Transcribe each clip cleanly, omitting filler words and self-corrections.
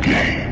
game.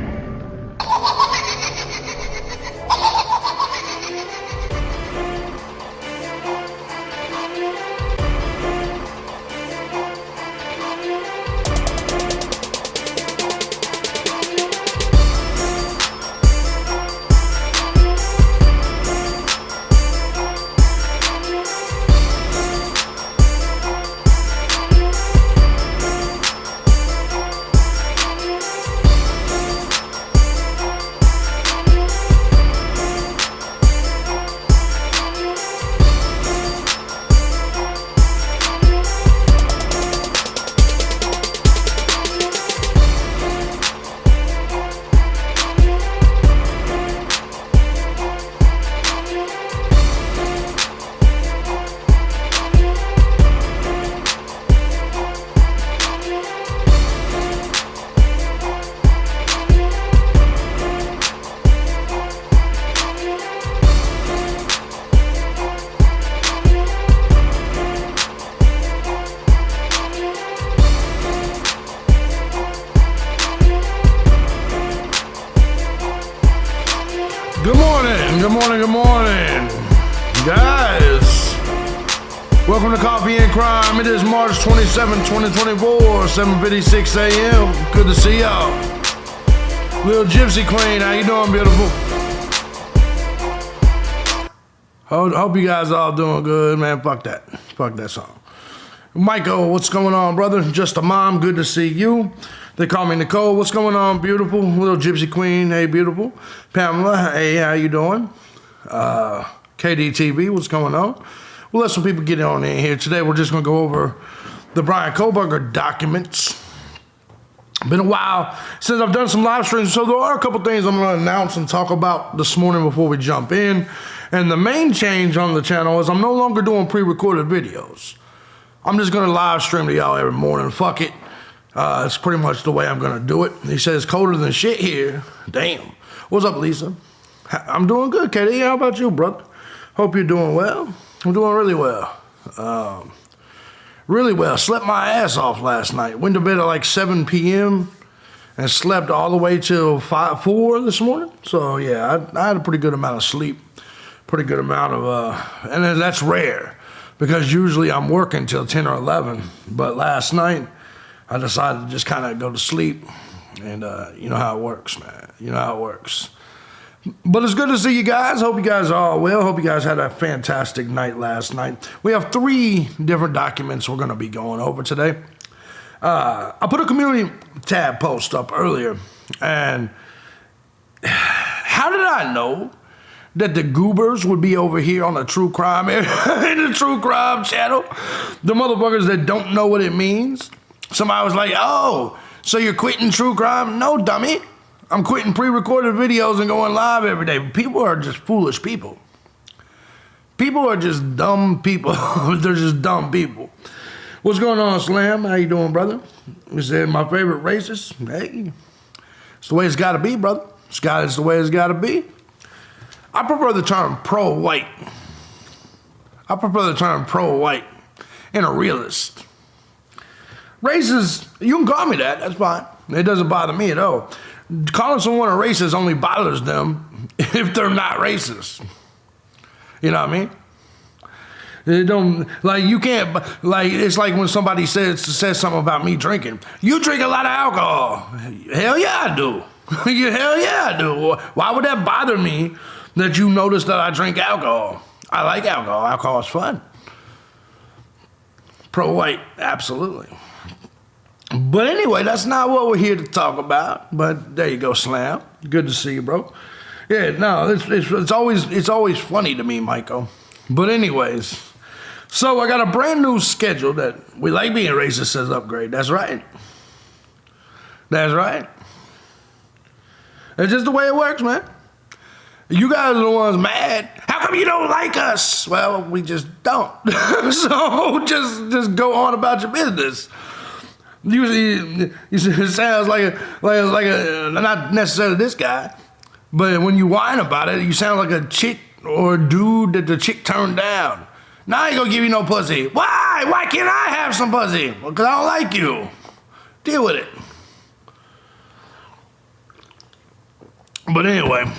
Good morning, guys. Welcome to Coffee and Crime. It is March 27, 2024, 7:56 a.m. Good to see y'all. Little Gypsy Queen, how you doing, beautiful? Hope you guys all doing good, man. Fuck that song. Michael, what's going on, brother? Just a mom, good to see you. They call me Nicole. What's going on, beautiful? Little Gypsy Queen, hey, beautiful. Pamela, hey, how you doing? KDTV, what's going on? We'll let some people get on in here. Today, we're just going to go over the Brian Koberger documents. Been a while since I've done some live streams, so there are a couple things I'm going to announce and talk about this morning before we jump in. And the main change on the channel is I'm no longer doing pre-recorded videos. I'm just going to live stream to y'all every morning. Fuck it. It's pretty much the way I'm going to do it. He says colder than shit here. Damn. What's up, Lisa? I'm doing good, Katie. How about you, brother? Hope you're doing well. I'm doing really well. Really well. Slept my ass off last night. Went to bed at like 7 p.m. and slept all the way till 4 this morning. So, yeah, I had a pretty good amount of sleep. Pretty good amount of, and then that's rare because usually I'm working till 10 or 11. But last night, I decided to just kind of go to sleep. And you know how it works, man. You know how it works. But it's good to see you guys. Hope you guys are all well. Hope you guys had a fantastic night last night. We have 3 different documents we're going to be going over today. I put a community tab post up earlier. And how did I know that the goobers would be over here on the true crime in the true crime channel? The motherfuckers that don't know what it means. Somebody was like, oh, so you're quitting true crime? No, dummy. I'm quitting pre-recorded videos and going live every day. People are just foolish people. People are just dumb people. They're just dumb people. What's going on, Slam? How you doing, brother? You said my favorite racist? Hey, it's the way it's got to be, brother. It's the way it's got to be. I prefer the term pro-white. I prefer the term pro-white and a realist. Racist, you can call me that. That's fine. It doesn't bother me at all. Calling someone a racist only bothers them if they're not racist. You know what I mean? It don't, like, you can't, like, it's like when somebody says something about me drinking. You drink a lot of alcohol. Hell yeah, I do. Hell yeah, I do. Why would that bother me that you notice that I drink alcohol? I like alcohol. Alcohol is fun. Pro-white, absolutely. But anyway, that's not what we're here to talk about. But there you go, Slam. Good to see you, bro. Yeah, no, it's always funny to me, Michael. But anyways, so I got a brand new schedule that We Like Being Racist says upgrade. That's right. That's right. It's just the way it works, man. You guys are the ones mad. How come you don't like us? Well, we just don't. So just go on about your business. Usually, it sounds like a not necessarily this guy, but when you whine about it, you sound like a chick or a dude that the chick turned down. Now I ain't gonna give you no pussy. Why? Why can't I have some pussy? Well, because I don't like you. Deal with it. But anyway,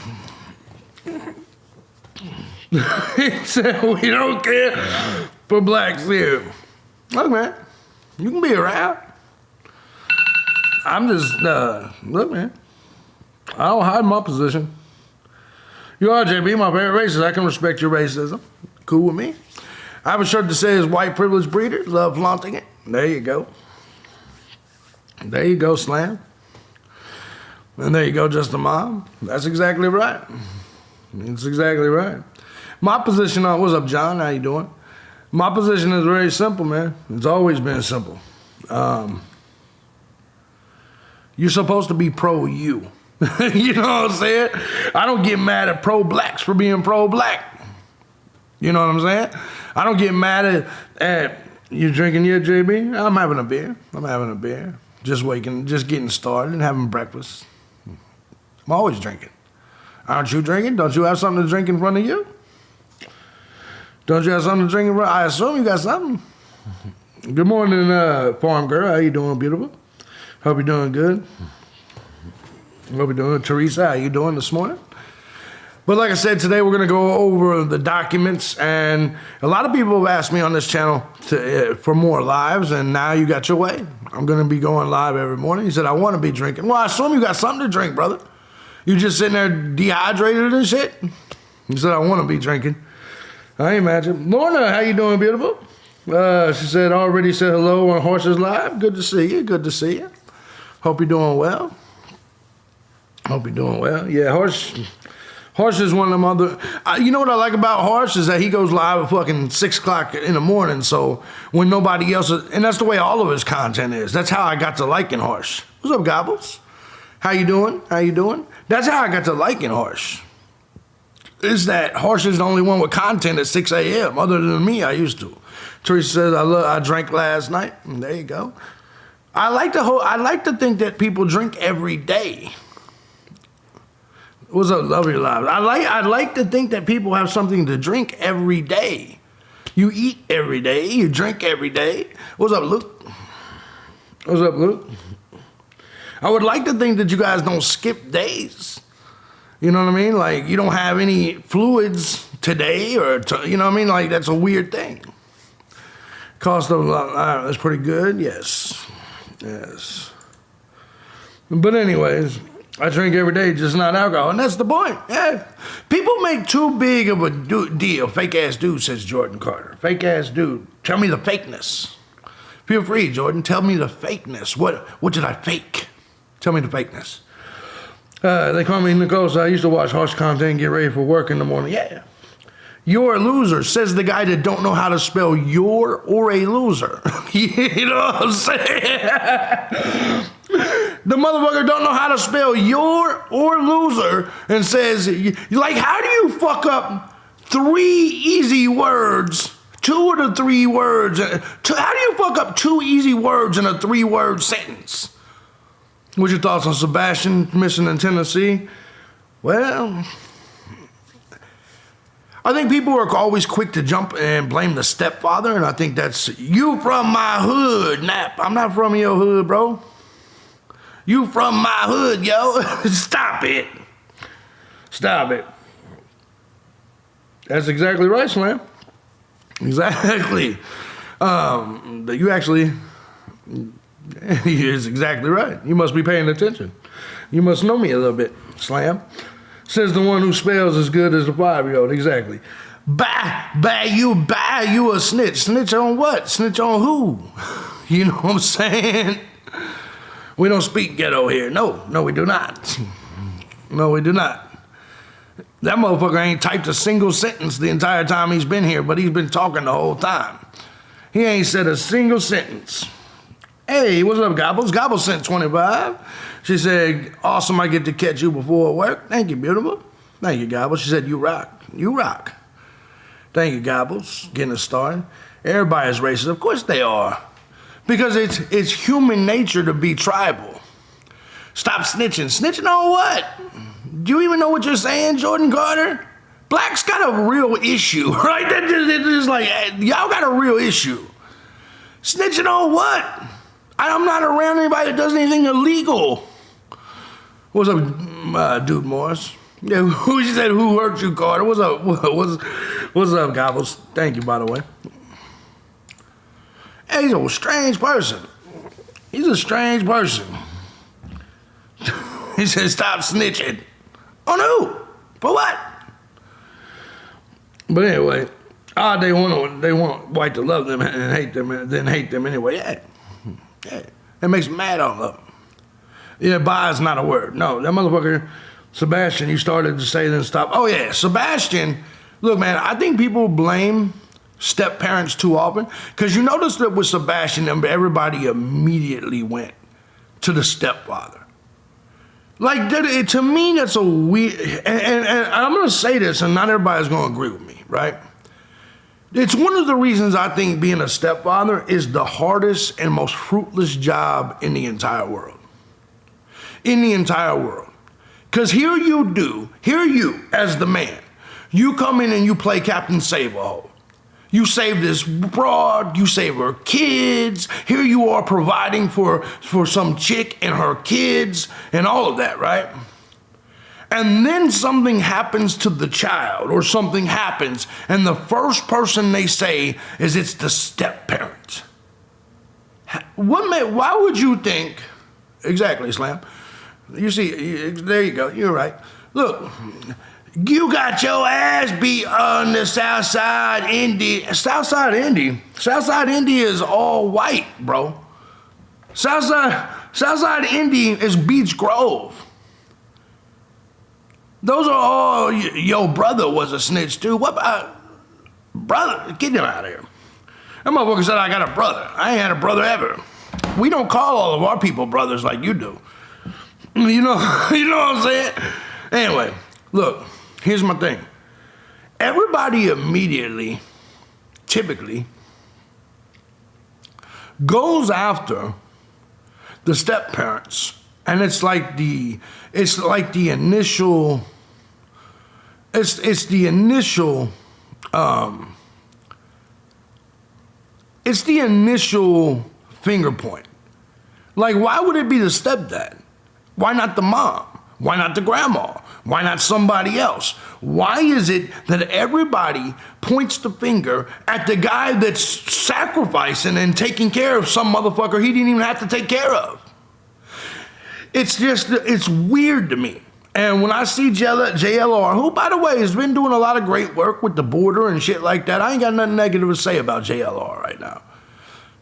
he said we don't care for blacks here. Look, man, you can be around. I'm just, look, man, I don't hide my position. You are, JB, my favorite racist. I can respect your racism. Cool with me. I have a shirt that says white privilege breeders love flaunting it. There you go. There you go, Slam. And there you go, Just a Mom. That's exactly right. It's exactly right. My position on, what's up, John? How you doing? My position is very simple, man. It's always been simple. You're supposed to be pro-you. You know what I'm saying? I don't get mad at pro-blacks for being pro-black. You know what I'm saying? I don't get mad at you drinking yet, JB? I'm having a beer. Just getting started and having breakfast. I'm always drinking. Aren't you drinking? Don't you have something to drink in front of you? Don't you have something to drink in front? I assume you got something. Good morning, farm girl. How you doing, beautiful? Hope you're doing good. Hope you're doing. Teresa, how you doing this morning? But like I said, today we're going to go over the documents, and a lot of people have asked me on this channel for more lives, and now you got your way. I'm going to be going live every morning. He said, I want to be drinking. Well, I assume you got something to drink, brother. You just sitting there dehydrated and shit? He said, I want to be drinking. I imagine. Lorna, how you doing, beautiful? She said, already said hello on Horses Live. Good to see you. Good to see you. Hope you're doing well. Hope you're doing well. Yeah, Horse is one of them other. You know what I like about Horse is that he goes live at fucking 6 o'clock in the morning. So when nobody else is, and that's the way all of his content is. That's how I got to liking Horse. What's up, Gobbles? How you doing? How you doing? That's how I got to liking Horse. Is that Horse is the only one with content at 6 a.m. Other than me, I used to. Teresa says I drank last night. And there you go. I like to think that people drink every day. What's up, love your lives? I like to think that people have something to drink every day. You eat every day. You drink every day. What's up, Luke? What's up, Luke? I would like to think that you guys don't skip days. You know what I mean? Like, you don't have any fluids today, or, you know what I mean? Like, that's a weird thing. Cost of, that's pretty good. Yes. Yes. But anyways, I drink every day, just not alcohol, and that's the point. Yeah, people make too big of a deal. Fake ass dude, says Jordan Carter. Fake ass dude. Tell me the fakeness. Feel free, Jordan. Tell me the fakeness. What did I fake? Tell me the fakeness. They call me Nicole, so I used to watch Horse content and get ready for work in the morning. Yeah. You're a loser, says the guy that don't know how to spell you're or a loser. You know what I'm saying? The motherfucker don't know how to spell your or loser and says, like, how do you fuck up 3 easy words, 2 of the 3 words? How do you fuck up 2 easy words in a 3-word sentence? What's your thoughts on Sebastian missing in Tennessee? Well, I think people are always quick to jump and blame the stepfather, and I think that's, you from my hood, Nap. I'm not from your hood, bro. You from my hood, yo. Stop it. Stop it. That's exactly right, Slam. Exactly. You actually, is exactly right. You must be paying attention. You must know me a little bit, Slam. Says the one who spells as good as the 5-year-old. Exactly. Buy you a snitch. Snitch on what? Snitch on who? You know what I'm saying? We don't speak ghetto here. No, we do not. No, we do not. That motherfucker ain't typed a single sentence the entire time he's been here, but he's been talking the whole time. He ain't said a single sentence. Hey, what's up, Gobbles? Gobbles sent 25. She said, awesome, I get to catch you before work. Thank you, beautiful. Thank you, Gobbles. She said, you rock. You rock. Thank you, Gobbles. Getting us started. Everybody's racist. Of course they are. Because it's human nature to be tribal. Stop snitching. Snitching on what? Do you even know what you're saying, Jordan Carter? Blacks got a real issue, right? They're just like, y'all got a real issue. Snitching on what? I'm not around anybody that does anything illegal. What's up, Dude Morris. Yeah, who she said, who hurt you, Carter? What's up? What's up, Gobbles? Thank you, by the way. Hey, he's a strange person. He's a strange person. He said, stop snitching. On who? For what? But anyway, they want white to love them and hate them, and then hate them anyway. Yeah. It makes them mad on them. Yeah, bi is not a word. No, that motherfucker, Sebastian, you started to say then stop. Oh yeah, Sebastian. Look, man, I think people blame step parents too often, because you notice that with Sebastian, everybody immediately went to the stepfather. Like, to me, that's a weird, and I'm going to say this, and not everybody's going to agree with me, right? It's one of the reasons I think being a stepfather is the hardest and most fruitless job in the entire world. In the entire world. Because here you, as the man, you come in and you play Captain Save-A-Ho. You save this broad, you save her kids. Here you are providing for some chick and her kids and all of that, right? And then something happens to the child, or something happens, and the first person they say is it's the step-parent. Why would you think, exactly, Slam, you see, there you go, you're right. Look, you got your ass beat on the Southside Indy. Southside Indy is all white, bro. Southside Indy is Beach Grove. Those are all, your brother was a snitch too. What about, brother, get him out of here. That motherfucker said I got a brother. I ain't had a brother ever. We don't call all of our people brothers like you do. You know what I'm saying? Anyway, look. Here's my thing. Everybody immediately, typically, goes after the step parents, and it's like the initial finger point. Like, why would it be the stepdad? Why not the mom? Why not the grandma? Why not somebody else? Why is it that everybody points the finger at the guy that's sacrificing and taking care of some motherfucker he didn't even have to take care of? It's weird to me. And when I see JLR, who, by the way, has been doing a lot of great work with the border and shit like that, I ain't got nothing negative to say about JLR right now.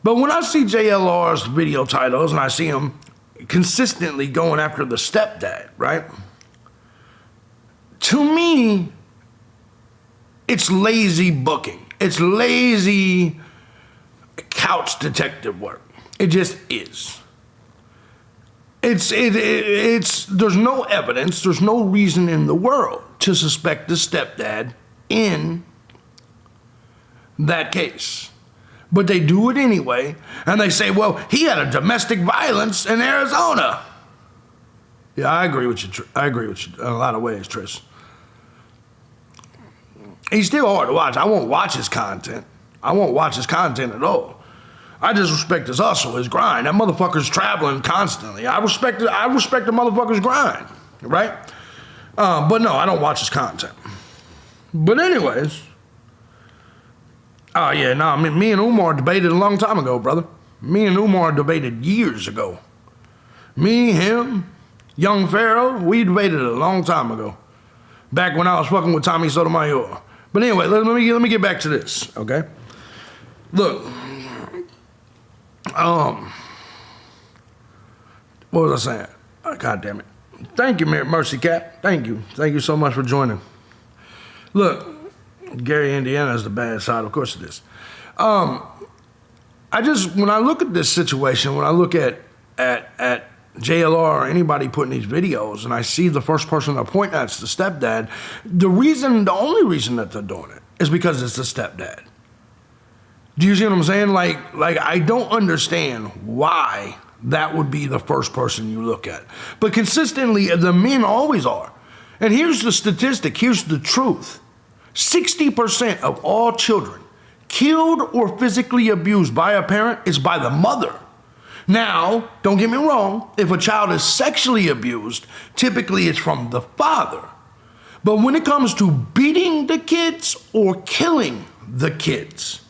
But when I see JLR's video titles and I see him consistently going after the stepdad, right? To me, it's lazy booking. It's lazy couch detective work. It just is. There's no evidence, there's no reason in the world to suspect the stepdad in that case. But they do it anyway, and they say, well, he had a domestic violence in Arizona. Yeah, I agree with you. I agree with you in a lot of ways, Tris. He's still hard to watch. I won't watch his content. I won't watch his content at all. I just respect his hustle, his grind. That motherfucker's traveling constantly. I respect the motherfucker's grind, right? But no, I don't watch his content. But anyways, oh yeah, no, me and Umar debated a long time ago, brother. Me and Umar debated years ago. Me, him, young Pharaoh, we debated a long time ago. Back when I was fucking with Tommy Sotomayor. But anyway, let me get back to this, okay? Look, what was I saying? Oh, God damn it. Thank you, Mercy Cat. Thank you. Thank you so much for joining. Look, Gary, Indiana is the bad side. Of course it is. When I look at this situation, when I look at JLR or anybody putting these videos, and I see the first person I point at's the stepdad, the only reason that they're doing it is because it's the stepdad. Do you see what I'm saying? Like I don't understand why that would be the first person you look at. But consistently, the men always are. And here's the statistic, here's the truth. 60% of all children killed or physically abused by a parent is by the mother. Now, don't get me wrong, if a child is sexually abused, typically it's from the father. But when it comes to beating the kids or killing the kids,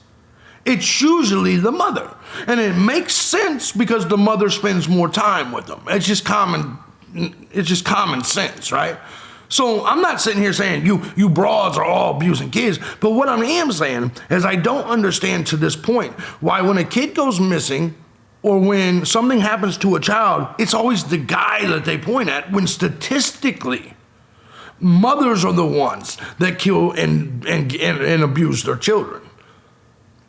it's usually the mother. And it makes sense because the mother spends more time with them. It's just common sense, right? So I'm not sitting here saying you broads are all abusing kids, but what I am saying is I don't understand to this point why when a kid goes missing or when something happens to a child, it's always the guy that they point at, when statistically, mothers are the ones that kill and abuse their children.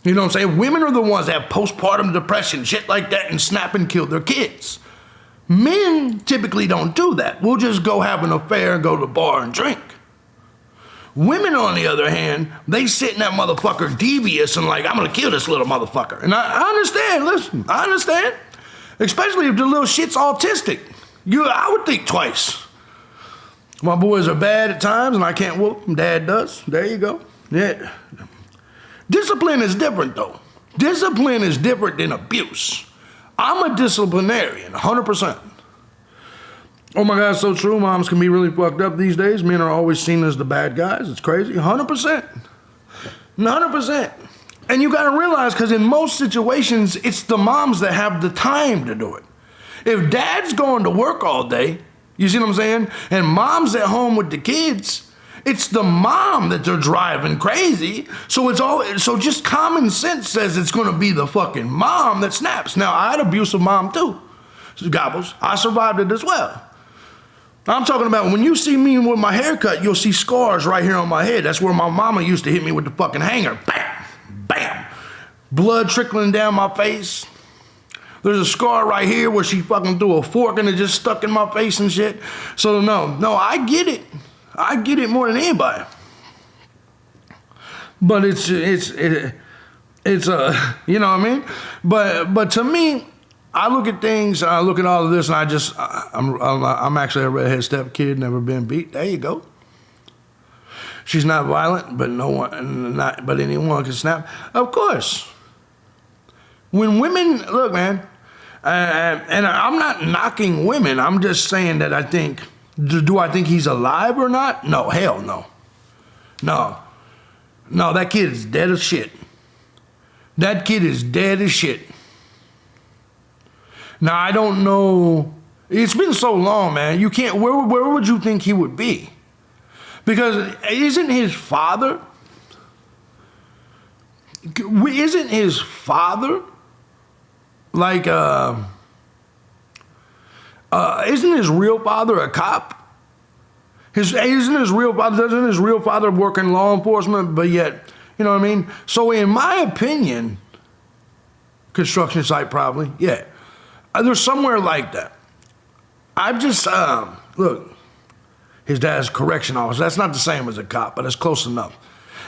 You know what I'm saying? Women are the ones that have postpartum depression, shit like that, and snap and kill their kids. Men typically don't do that. We'll just go have an affair and go to the bar and drink. Women, on the other hand, they sit in that motherfucker devious and like, I'm gonna kill this little motherfucker. And I understand, listen, I understand. Especially if the little shit's autistic. I would think twice. My boys are bad at times and I can't whoop them. Dad does. There you go. Yeah. Discipline is different though. Discipline is different than abuse. I'm a disciplinarian, 100%. Oh my God, so true. Moms can be really fucked up these days. Men are always seen as the bad guys. It's crazy. 100%. 100%. And you got to realize, because in most situations, it's the moms that have the time to do it. If dad's going to work all day, you see what I'm saying? And mom's at home with the kids, it's the mom that they're driving crazy. So just common sense says it's going to be the fucking mom that snaps. Now, I had an abusive mom too. Gobbles. I survived it as well. I'm talking about when you see me with my haircut, you'll see scars right here on my head. That's where my mama used to hit me with the fucking hanger. Bam, bam. Blood trickling down my face. There's a scar right here where she fucking threw a fork and it just stuck in my face and shit. So no, I get it. I get it more than anybody. But it's you know what I mean? But to me, I look at things, I look at all of this, and I'm actually a redhead step kid, never been beat. There you go. She's not violent, but anyone can snap. Of course. When women, look, man, and I'm not knocking women. I'm just saying that I think, do I think he's alive or not? No, hell no. No, that kid is dead as shit. That kid is dead as shit. Now, I don't know. It's been so long, man. You can't, where would you think he would be? Because isn't his father like, isn't his real father a cop? Doesn't his real father work in law enforcement, but yet, you know what I mean? So in my opinion, construction site probably, yeah. There's somewhere like that. I've just, look, his dad's a correction officer. That's not the same as a cop, but it's close enough.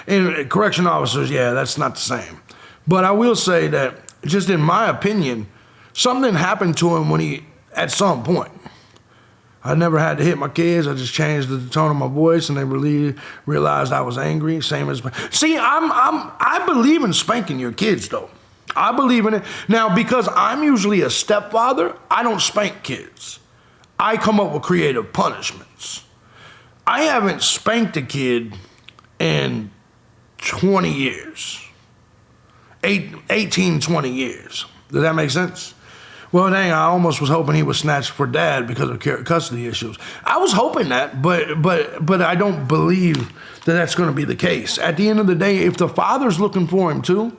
And correction officers, yeah, that's not the same. But I will say that, just in my opinion, something happened to him at some point. I never had to hit my kids. I just changed the tone of my voice, and they really realized I was angry. Same as, see, I believe in spanking your kids, though. I believe in it. Now, because I'm usually a stepfather, I don't spank kids. I come up with creative punishments. I haven't spanked a kid in 20 years. 18, 20 years. Does that make sense? Well, dang, I almost was hoping he was snatched for dad because of custody issues. I was hoping that, but I don't believe that that's going to be the case. At the end of the day, if the father's looking for him too,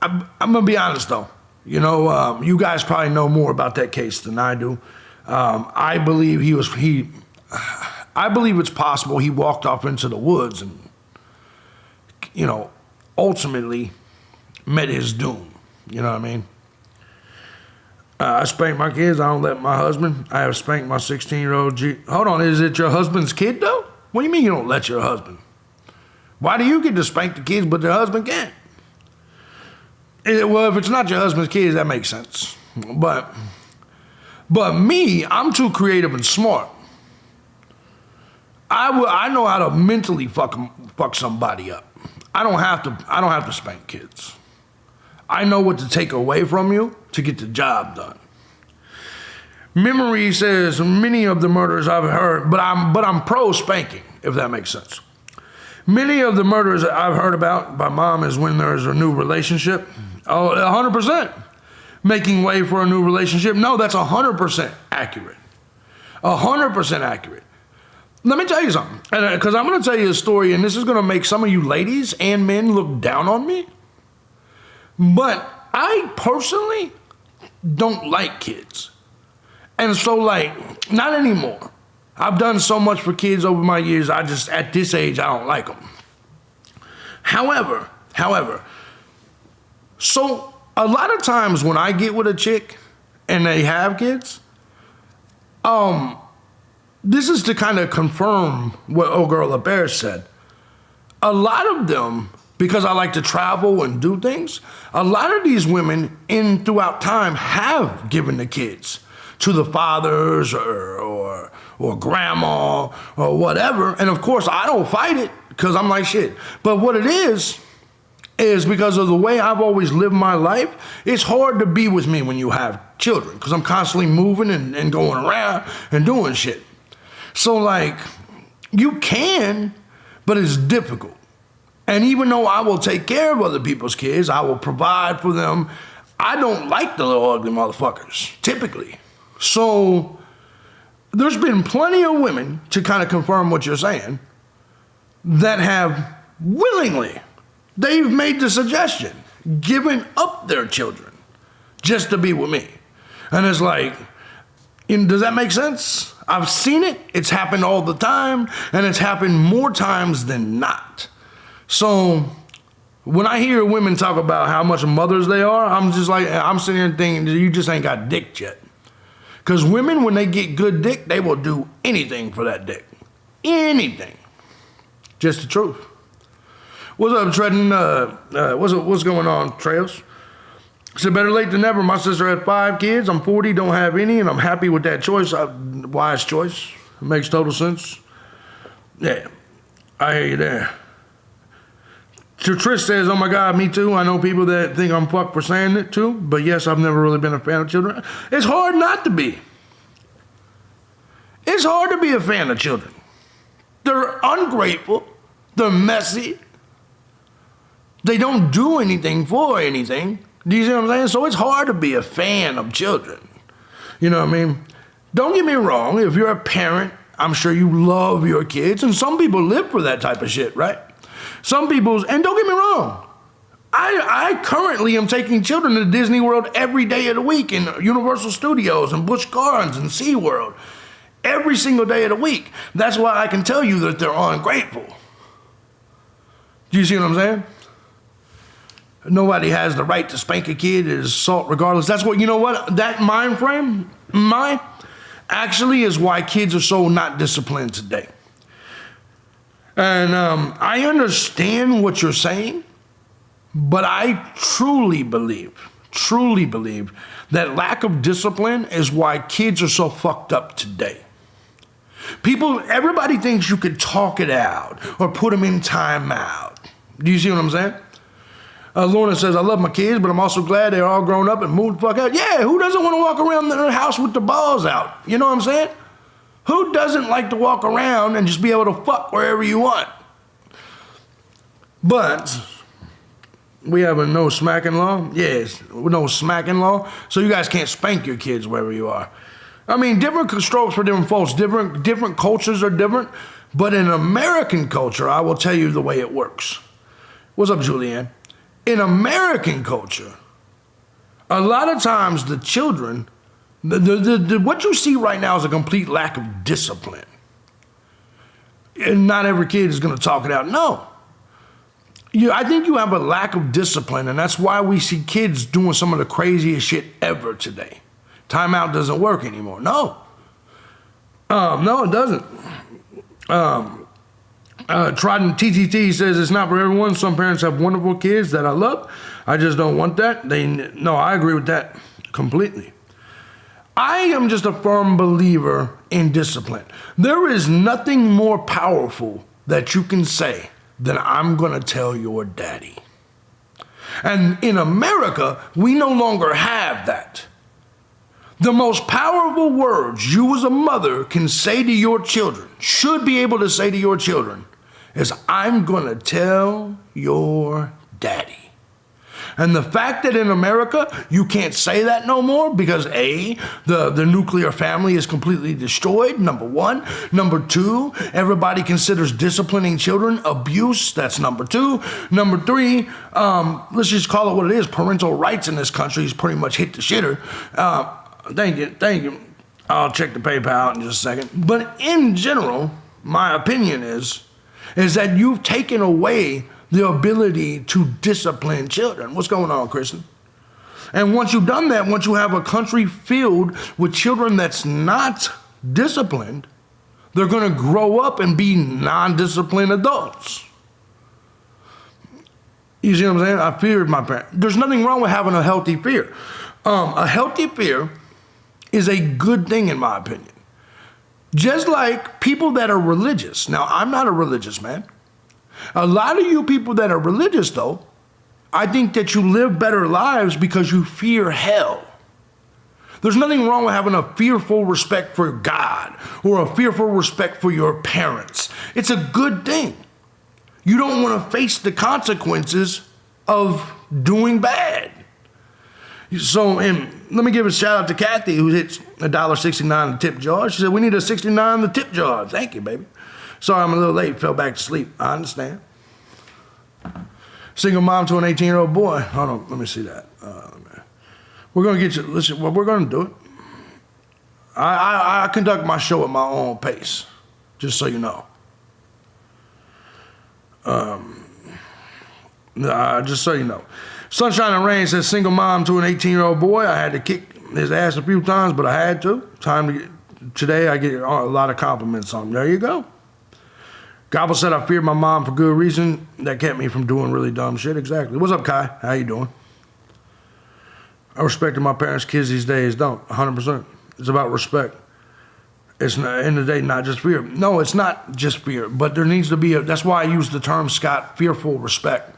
I'm going to be honest, though. You know, you guys probably know more about that case than I do. I believe I believe it's possible he walked off into the woods and, you know, ultimately met his doom. You know what I mean? I spank my kids. I don't let my husband. I have spanked my 16-year-old Hold on, is it your husband's kid, though? What do you mean you don't let your husband? Why do you get to spank the kids but their husband can't? Well, if it's not your husband's kids, that makes sense. But me, I'm too creative and smart. I know how to mentally fuck somebody up. I don't have to spank kids. I know what to take away from you to get the job done. Memory says many of the murders I've heard, but I'm pro spanking, if that makes sense. Many of the murders I've heard about by mom is when there's a new relationship. Oh, 100%. Making way for a new relationship. No, that's 100% accurate. 100% accurate. Let me tell you something, because I'm going to tell you a story, and this is going to make some of you ladies and men look down on me. But I personally don't like kids. And so, like, not anymore. I've done so much for kids over my years, at this age, I don't like them. However, so a lot of times when I get with a chick and they have kids, this is to kind of confirm what old girl LaBear said. A lot of them, because I like to travel and do things, a lot of these women throughout time have given the kids to the fathers or grandma or whatever. And of course, I don't fight it because I'm like, shit. But what it is because of the way I've always lived my life, it's hard to be with me when you have children because I'm constantly moving and going around and doing shit. So, like, you can, but it's difficult. And even though I will take care of other people's kids, I will provide for them, I don't like the little ugly motherfuckers, typically. So, there's been plenty of women, to kind of confirm what you're saying, that have willingly, they've made the suggestion, given up their children just to be with me. And it's like, does that make sense? I've seen it. It's happened all the time, and it's happened more times than not. So when I hear women talk about how much mothers they are, I'm just like, I'm sitting here thinking, you just ain't got dick yet. Because women, when they get good dick, they will do anything for that dick. Anything. Just the truth. What's up, Treading? What's going on, Trails? Said better late than never. My sister had 5 kids. I'm 40, don't have any, and I'm happy with that choice. Wise choice. It makes total sense. Yeah, I hear you there. So Trish says, oh my God, me too. I know people that think I'm fucked for saying it too, but yes, I've never really been a fan of children. It's hard not to be. It's hard to be a fan of children. They're ungrateful. They're messy. They don't do anything for anything. Do you see what I'm saying? So it's hard to be a fan of children. You know what I mean? Don't get me wrong. If you're a parent, I'm sure you love your kids. And some people live for that type of shit, right? Some people, and don't get me wrong. I currently am taking children to Disney World every day of the week, and Universal Studios and Busch Gardens and SeaWorld. Every single day of the week. That's why I can tell you that they're ungrateful. Do you see what I'm saying? Nobody has the right to spank a kid. It is assault regardless. That's what, you know what? That mind frame, actually is why kids are so not disciplined today. And I understand what you're saying, but I truly believe that lack of discipline is why kids are so fucked up today. Everybody thinks you could talk it out or put them in timeout. Do you see what I'm saying? Lorna says, I love my kids, but I'm also glad they're all grown up and moved the fuck out. Yeah, who doesn't want to walk around their house with the balls out? You know what I'm saying? Who doesn't like to walk around and just be able to fuck wherever you want? But we have a no smacking law. Yes, no smacking law. So you guys can't spank your kids wherever you are. I mean, different strokes for different folks. Different cultures are different. But in American culture, I will tell you the way it works. What's up, Julianne? In American culture, a lot of times the children, what you see right now is a complete lack of discipline. And not every kid is going to talk it out. No. I think you have a lack of discipline, and that's why we see kids doing some of the craziest shit ever today. Timeout doesn't work anymore. No. No, it doesn't. Trodden TTT says it's not for everyone. Some parents have wonderful kids that I love. I just don't want that. No, I agree with that completely. I am just a firm believer in discipline. There is nothing more powerful that you can say then I'm going to tell your daddy. And in America, we no longer have that. The most powerful words you as a mother can say to your children, should be able to say to your children, is I'm going to tell your daddy. And the fact that in America, you can't say that no more because A, the nuclear family is completely destroyed, number one. Number two, everybody considers disciplining children abuse. That's number two. Number three, let's just call it what it is. Parental rights in this country is pretty much hit the shitter. Thank you. I'll check the PayPal out in just a second. But in general, my opinion is that you've taken away the ability to discipline children. What's going on, Kristen? And once you've done that, once you have a country filled with children that's not disciplined, they're going to grow up and be non-disciplined adults. You see what I'm saying? I feared my parents. There's nothing wrong with having a healthy fear. A healthy fear is a good thing in my opinion. Just like people that are religious. Now, I'm not a religious man. A lot of you people that are religious, though, I think that you live better lives because you fear hell. There's nothing wrong with having a fearful respect for God or a fearful respect for your parents. It's a good thing. You don't want to face the consequences of doing bad. So, and let me give a shout out to Kathy, who hits $1.69 in the tip jar. She said, we need a 69 in the tip jar. Thank you, baby. Sorry, I'm a little late. Fell back to sleep. I understand. Single mom to an 18-year-old boy. Hold on. Let me see that. We're going to get you. Listen, well, we're going to do it. I conduct my show at my own pace, just so you know. Just so you know. Sunshine and Rain says, single mom to an 18-year-old boy. I had to kick his ass a few times, but I had to. Today, I get a lot of compliments on him. There you go. Gobble said, I feared my mom for good reason. That kept me from doing really dumb shit. Exactly. What's up, Kai? How you doing? I respected my parents' kids these days. Don't. 100%. It's about respect. It's not, at the end of the day, not just fear. No, it's not just fear. But there needs to be that's why I use the term, Scott, fearful respect.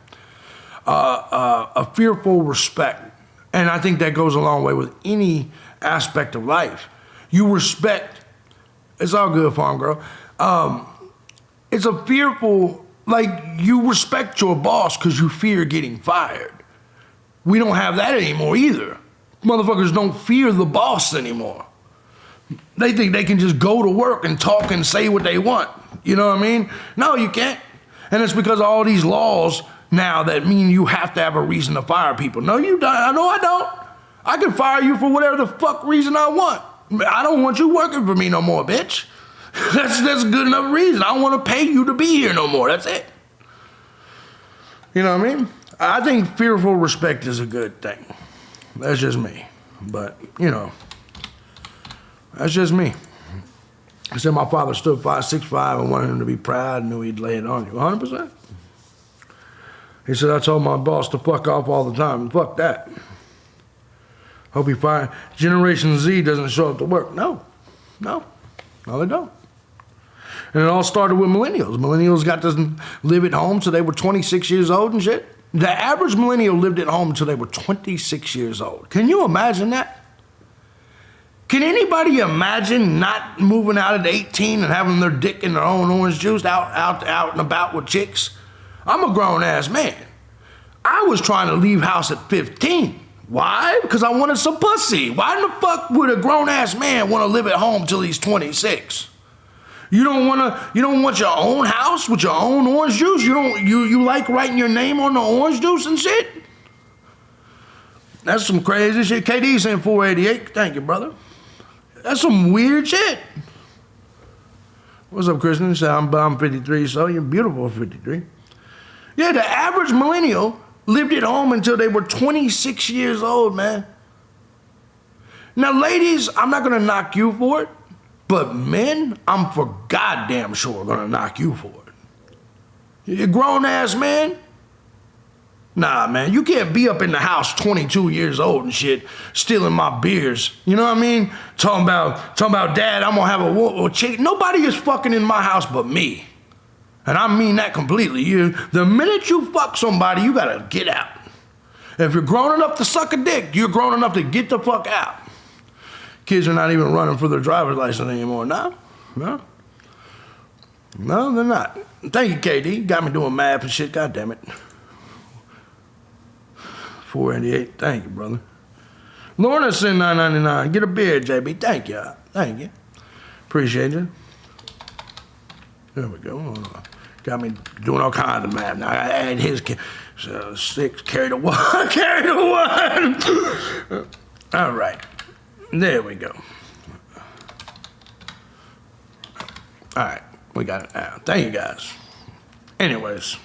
A fearful respect. And I think that goes a long way with any aspect of life. You respect. It's all good, farm girl. It's a fearful, like you respect your boss because you fear getting fired. We don't have that anymore either. Motherfuckers don't fear the boss anymore. They think they can just go to work and talk and say what they want. You know what I mean? No, you can't. And it's because of all these laws now that mean you have to have a reason to fire people. No, you don't. No, I don't. I can fire you for whatever the fuck reason I want. I don't want you working for me no more, bitch. That's a good enough reason. I don't want to pay you to be here no more. That's it. You know what I mean? I think fearful respect is a good thing. That's just me. But, you know, that's just me. I said my father stood 6'5" and wanted him to be proud and knew he'd lay it on you. 100%. He said, I told my boss to fuck off all the time. Fuck that. Hope he fired. Generation Z doesn't show up to work. No, they don't. And it all started with millennials. Millennials got to live at home till they were 26 years old and shit. The average millennial lived at home until they were 26 years old. Can you imagine that? Can anybody imagine not moving out at 18 and having their dick in their own orange juice out and about with chicks? I'm a grown-ass man. I was trying to leave house at 15. Why? Because I wanted some pussy. Why the fuck would a grown-ass man want to live at home till he's 26? You don't want your own house with your own orange juice? You like writing your name on the orange juice and shit? That's some crazy shit. KD saying 488. Thank you, brother. That's some weird shit. What's up, Kristen? You say I'm 53, so you're beautiful 53. Yeah, the average millennial lived at home until they were 26 years old, man. Now, ladies, I'm not going to knock you for it. But men, I'm for goddamn sure gonna knock you for it. You grown-ass man? Nah, man, you can't be up in the house 22 years old and shit, stealing my beers. You know what I mean? Talking about, Dad, I'm gonna have a chick. Nobody is fucking in my house but me. And I mean that completely. The minute you fuck somebody, you gotta get out. If you're grown enough to suck a dick, you're grown enough to get the fuck out. Kids are not even running for their driver's license anymore. No, they're not. Thank you, KD. Got me doing math and shit. God damn it. 488. Thank you, brother. Lorna sent $9.99. Get a beer, JB. Thank you. Thank you. Appreciate you. There we go. Got me doing all kinds of math. Now I add his 6, carry the 1, carry the 1. All right. There we go. All right. We got it now. Thank you, guys. Anyways,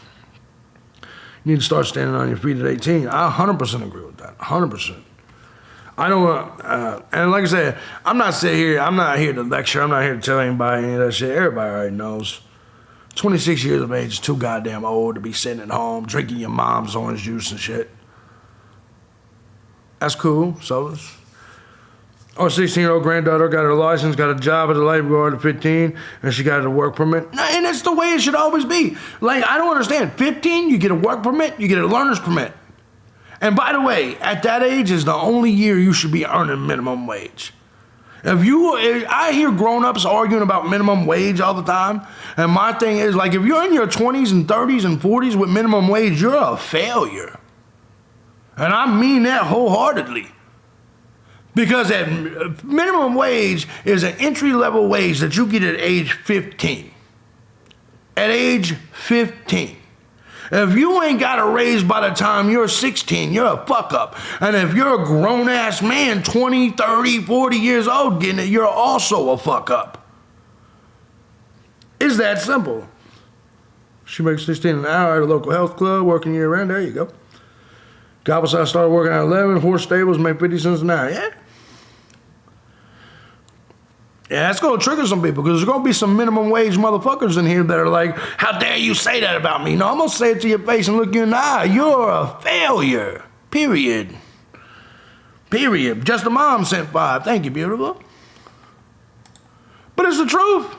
you need to start standing on your feet at 18. I 100% agree with that. 100%. I don't, and like I said, I'm not here to lecture. I'm not here to tell anybody any of that shit. Everybody already knows. 26 years of age is too goddamn old to be sitting at home drinking your mom's orange juice and shit. That's cool, sodas. Our 16-year-old granddaughter got her license, got a job as a lifeguard at 15, and she got a work permit. And that's the way it should always be. Like, I don't understand. 15, you get a work permit, you get a learner's permit. And by the way, at that age is the only year you should be earning minimum wage. I hear grown-ups arguing about minimum wage all the time, and my thing is, like, if you're in your 20s and 30s and 40s with minimum wage, you're a failure. And I mean that wholeheartedly. Because at minimum wage is an entry-level wage that you get at age 15. At age 15. If you ain't got a raise by the time you're 16, you're a fuck up. And if you're a grown-ass man, 20, 30, 40 years old getting it, you're also a fuck up. It's that simple. She makes 16 an hour at a local health club, working year-round. There you go. Gobbleside started working at 11, horse stables, make 50 cents an hour. Yeah. Yeah, that's going to trigger some people because there's going to be some minimum wage motherfuckers in here that are like, how dare you say that about me? No, I'm going to say it to your face and look you in the eye. You're a failure. Period. Period. Just the mom sent 5. Thank you, beautiful. But it's the truth.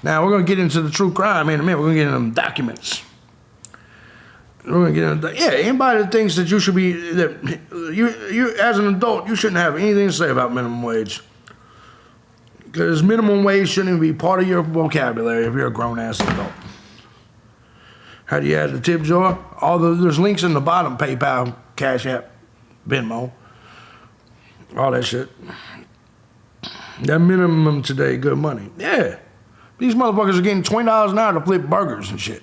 Now, we're going to get into the true crime in a minute. We're going to get into them documents. We're going to get into anybody that thinks that you should be, that you as an adult, you shouldn't have anything to say about minimum wage. Because minimum wage shouldn't be part of your vocabulary if you're a grown-ass adult. How do you add the tip jar? There's links in the bottom, PayPal, Cash App, Venmo, all that shit. That minimum today, good money. Yeah. These motherfuckers are getting $20 an hour to flip burgers and shit.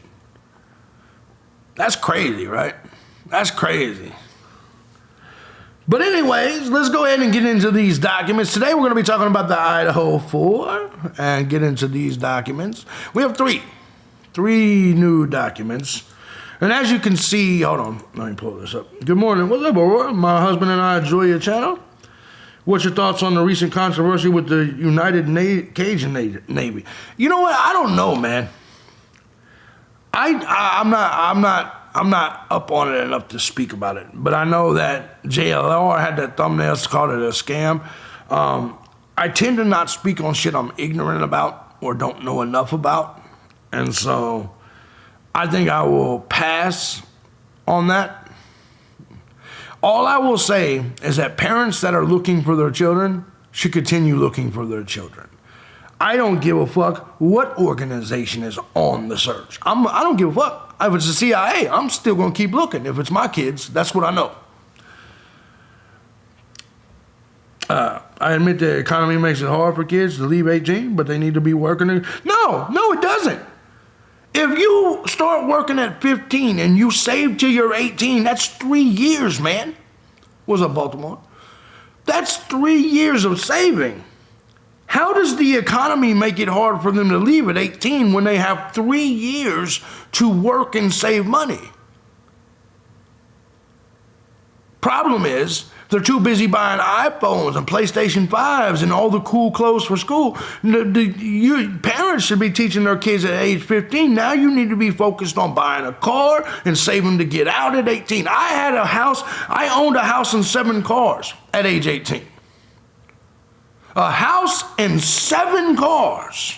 That's crazy, right? That's crazy. But anyways, let's go ahead and get into these documents. Today we're going to be talking about the Idaho 4 and get into these documents. We have three new documents. And as you can see, hold on, let me pull this up. Good morning. What's up, Aurora? My husband and I enjoy your channel. What's your thoughts on the recent controversy with the United Cajun Navy? You know what? I don't know, man. I'm not up on it enough to speak about it, but I know that JLR had that thumbnail called it a scam. I tend to not speak on shit I'm ignorant about or don't know enough about, and so I think I will pass on that. All I will say is that parents that are looking for their children should continue looking for their children. I don't give a fuck what organization is on the search. I don't give a fuck. If it's the CIA, I'm still going to keep looking. If it's my kids, that's what I know. I admit the economy makes it hard for kids to leave 18, but they need to be working. No, it doesn't. If you start working at 15 and you save till you're 18, that's 3 years, man. What's up, Baltimore? That's 3 years of saving. How does the economy make it hard for them to leave at 18 when they have 3 years to work and save money? Problem is, they're too busy buying iPhones and PlayStation 5s and all the cool clothes for school. Parents should be teaching their kids at age 15. Now you need to be focused on buying a car and saving to get out at 18. I owned a house and 7 cars at age 18. A house and 7 cars.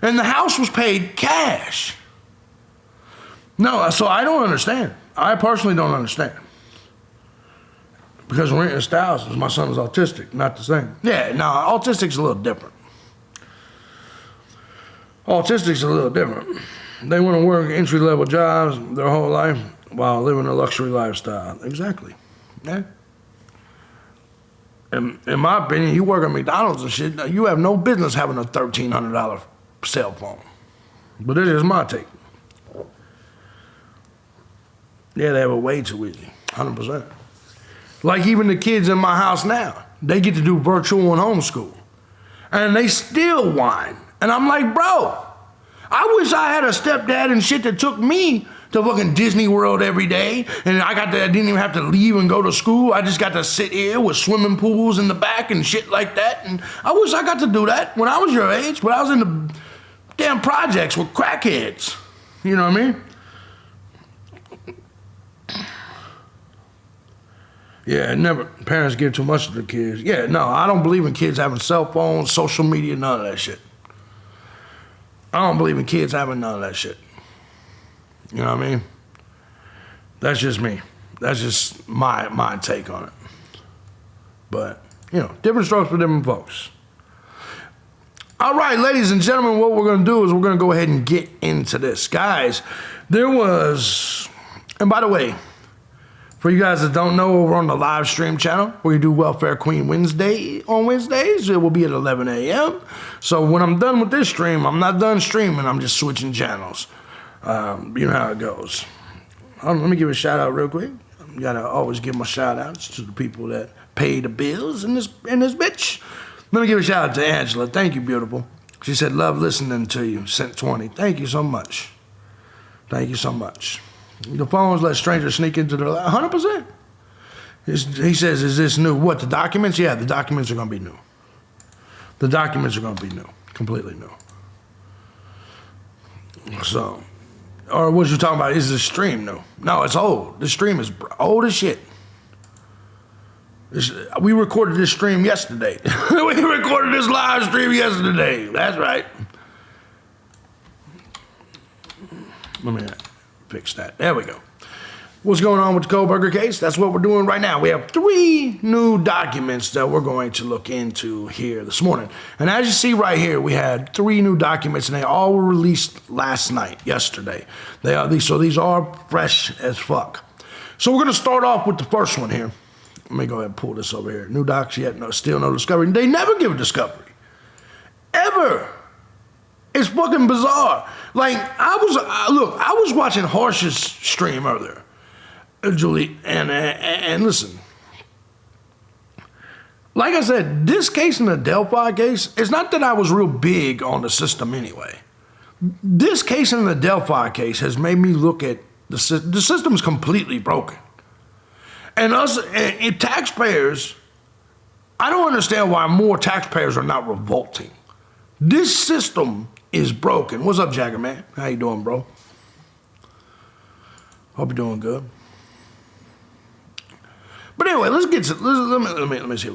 And the house was paid cash. No, so I don't understand. I personally don't understand. Because renting styles, my son is autistic, not the same. Yeah, no, autistic's a little different. Autistic's a little different. They want to work entry-level jobs their whole life while living a luxury lifestyle. Exactly. Yeah. In my opinion, you work at McDonald's and shit, you have no business having a $1,300 cell phone. But it is my take. Yeah, they have it way too easy, 100%. Like even the kids in my house now, they get to do virtual and homeschool. And they still whine. And I'm like, bro, I wish I had a stepdad and shit that took me to fucking Disney World every day. And I didn't even have to leave and go to school. I just got to sit here with swimming pools in the back and shit like that. And I wish I got to do that when I was your age, when I was in the damn projects with crackheads. You know what I mean? Yeah, never. Parents give too much to the kids. Yeah, no, I don't believe in kids having cell phones, social media, none of that shit. I don't believe in kids having none of that shit. You know what I mean? That's just me. That's just my take on it. But, you know, different strokes for different folks. All right, ladies and gentlemen, what we're going to do is we're going to go ahead and get into this. Guys, there was, and by the way, for you guys that don't know, over on the live stream channel, where we do Welfare Queen Wednesday on Wednesdays, it will be at 11 a.m. So when I'm done with this stream, I'm not done streaming, I'm just switching channels. You know how it goes. Let me give a shout out real quick. You gotta always give my shout outs to the people that pay the bills in this bitch. Let me give a shout out to Angela. Thank you, beautiful. She said, love listening to you. Sent 20. Thank you so much. Thank you so much. The phones let strangers sneak into their life. 100%. He says, is this new? What, the documents? Yeah, the documents are going to be new. The documents are going to be new. Completely new. So, or what you talking about? Is the stream new? No, it's old. The stream is old as shit. We recorded this stream yesterday. We recorded this live stream yesterday. That's right. Let me fix that. There we go. What's going on with the Kohlberger case? That's what we're doing right now. We have 3 new documents that we're going to look into here this morning. And as you see right here, we had 3 new documents, and they all were released last night, yesterday. So these are fresh as fuck. So we're going to start off with the first one here. Let me go ahead and pull this over here. New docs yet, still no discovery. They never give a discovery. Ever. It's fucking bizarre. Like, I was watching Harsh's stream earlier, Julie, and listen. Like I said, this case and the Delphi case, it's not that I was real big on the system anyway. This case and the Delphi case has made me look at the system is completely broken. And us, and taxpayers, I don't understand why more taxpayers are not revolting. This system is broken. What's up, Jagger, man? How you doing, bro? Hope you're doing good. But anyway, let's get to, let me see if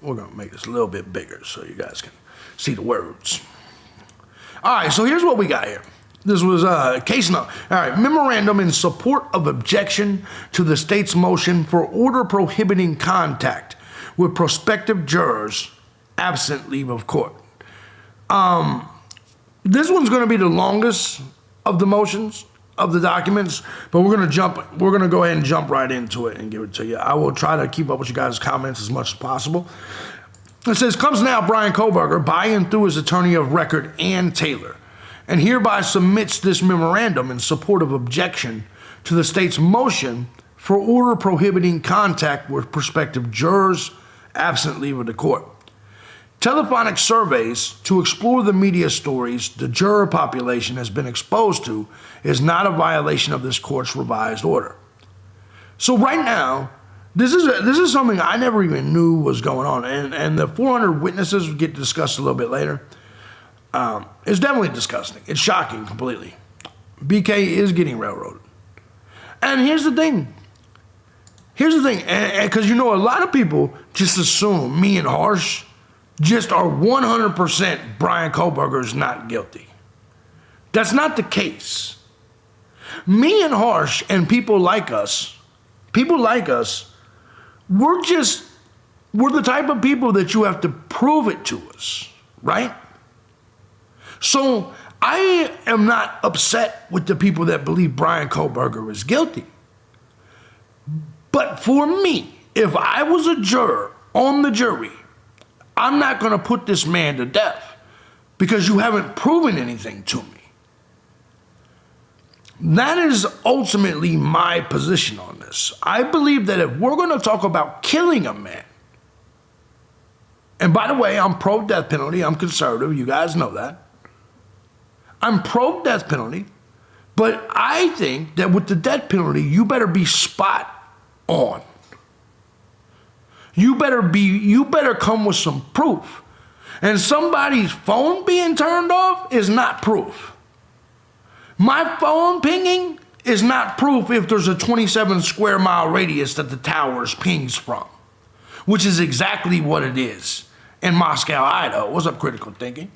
we're gonna make this a little bit bigger so you guys can see the words. All right, so here's what we got here. This was case number. All right, memorandum in support of objection to the state's motion for order prohibiting contact with prospective jurors absent leave of court. This one's going to be the longest of the motions of the documents, but we're going to go ahead and jump right into it and give it to you. I will try to keep up with you guys' comments as much as possible. It says, comes now Brian Kohlberger by and through his attorney of record, Ann Taylor, and hereby submits this memorandum in support of objection to the state's motion for order prohibiting contact with prospective jurors absent leave of the court. Telephonic surveys to explore the media stories the juror population has been exposed to is not a violation of this court's revised order. So right now, this is something I never even knew was going on, and the 400 witnesses get discussed a little bit later. It's definitely disgusting. It's shocking completely. BK is getting railroaded. And here's the thing, because a lot of people just assume me and Harsh just are 100% Brian Kohlberger is not guilty. That's not the case. Me and Harsh and people like us, we're the type of people that you have to prove it to us, right? So I am not upset with the people that believe Brian Kohlberger is guilty. But for me, if I was a juror on the jury, I'm not going to put this man to death because you haven't proven anything to me. That is ultimately my position on this. I believe that if we're going to talk about killing a man, and by the way, I'm pro-death penalty, I'm conservative, you guys know that. I'm pro-death penalty, but I think that with the death penalty, you better be spot on. You better come with some proof. And somebody's phone being turned off is not proof. My phone pinging is not proof if there's a 27 square mile radius that the towers pings from, which is exactly what it is in Moscow, Idaho. What's up, critical thinking?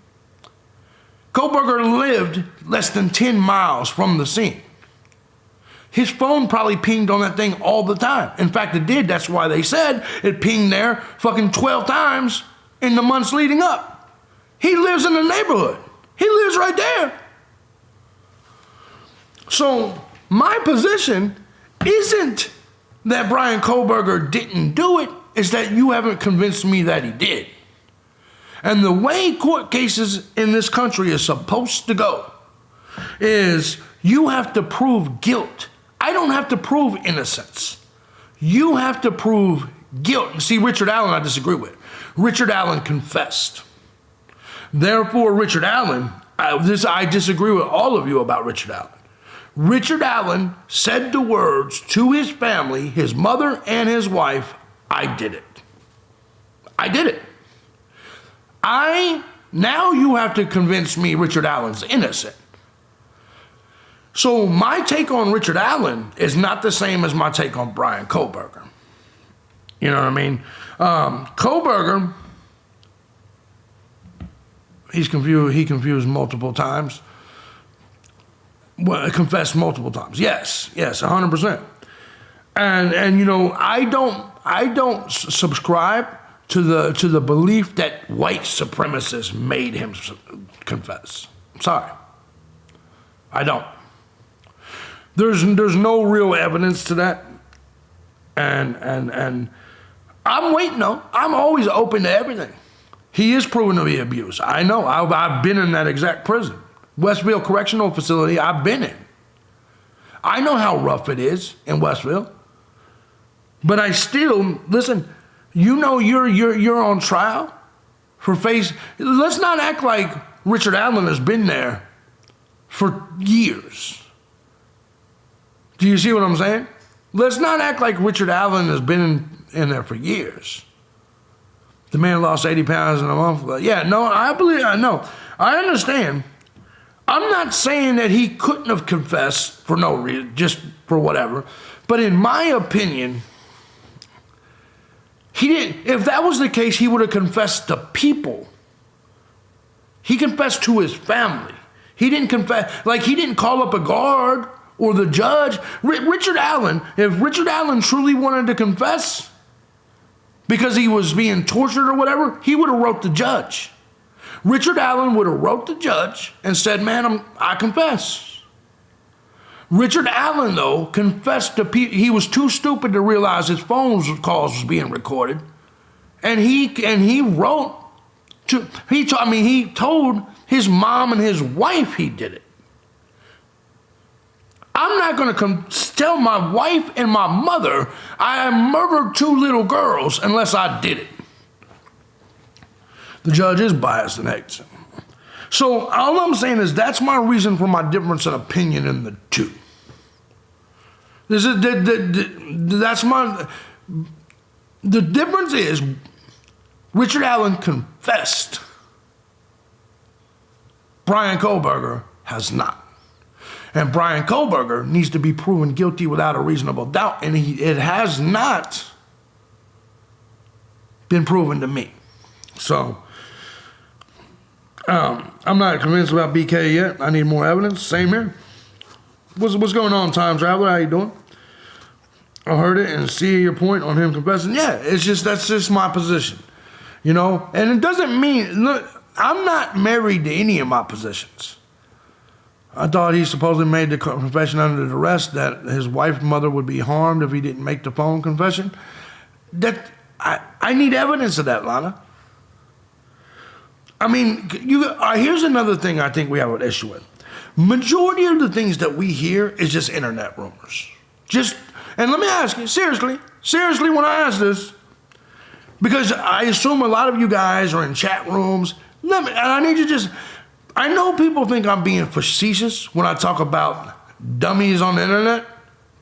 Kohlberger lived less than 10 miles from the scene. His phone probably pinged on that thing all the time. In fact, it did. That's why they said it pinged there fucking 12 times in the months leading up. He lives in the neighborhood. He lives right there. So my position isn't that Brian Kohlberger didn't do it. It's that you haven't convinced me that he did. And the way court cases in this country is supposed to go is you have to prove guilt. I don't have to prove innocence. You have to prove guilt. See, Richard Allen, I disagree with. Richard Allen confessed. Therefore, Richard Allen, I disagree with all of you about Richard Allen. Richard Allen said the words to his family, his mother and his wife, I did it. I did it. Now you have to convince me Richard Allen's innocent. So my take on Richard Allen is not the same as my take on Brian Kohlberger. You know what I mean? Kohlberger, he confused multiple times. Well, confessed multiple times. Yes, 100%. And you know, I don't subscribe to the belief that white supremacists made him confess. I'm sorry. I don't. There's no real evidence to that. And I'm waiting though. I'm always open to everything. He is proven to be abused. I know. I've been in that exact prison. Westville Correctional Facility, I've been in. I know how rough it is in Westville. But I still, listen, you know you're on trial for let's not act like Richard Allen has been there for years. Do you see what I'm saying? Let's not act like Richard Allen has been in there for years. The man lost 80 pounds in a month. Yeah, no, I understand. I'm not saying that he couldn't have confessed for no reason, just for whatever. But in my opinion, he didn't. If that was the case, he would have confessed to people. He confessed to his family. He didn't confess, like he didn't call up a guard or the judge. Richard Allen, if Richard Allen truly wanted to confess because he was being tortured or whatever, he would have wrote the judge. Richard Allen would have wrote the judge and said, man, I confess. Richard Allen, though, confessed to people. He was too stupid to realize his phone calls was being recorded. And he wrote to, he told his mom and his wife he did it. I'm not going to tell my wife and my mother I murdered 2 little girls unless I did it. The judge is biased and hates him. So all I'm saying is that's my reason for my difference in opinion in the two. The difference is Richard Allen confessed. Brian Kohlberger has not. And Brian Kohlberger needs to be proven guilty without a reasonable doubt, and it has not been proven to me. So I'm not convinced about BK yet. I need more evidence. Same here. What's going on, Time Traveler? How you doing? I heard it and see your point on him confessing. Yeah, that's just my position, you know. And it doesn't mean, look, I'm not married to any of my positions. I thought he supposedly made the confession under duress that his wife's mother would be harmed if he didn't make the phone confession. I need evidence of that, Lana. I mean, here's another thing I think we have an issue with. Majority of the things that we hear is just internet rumors. And let me ask you, seriously when I ask this, because I assume a lot of you guys are in chat rooms, and I need you I know people think I'm being facetious when I talk about dummies on the internet,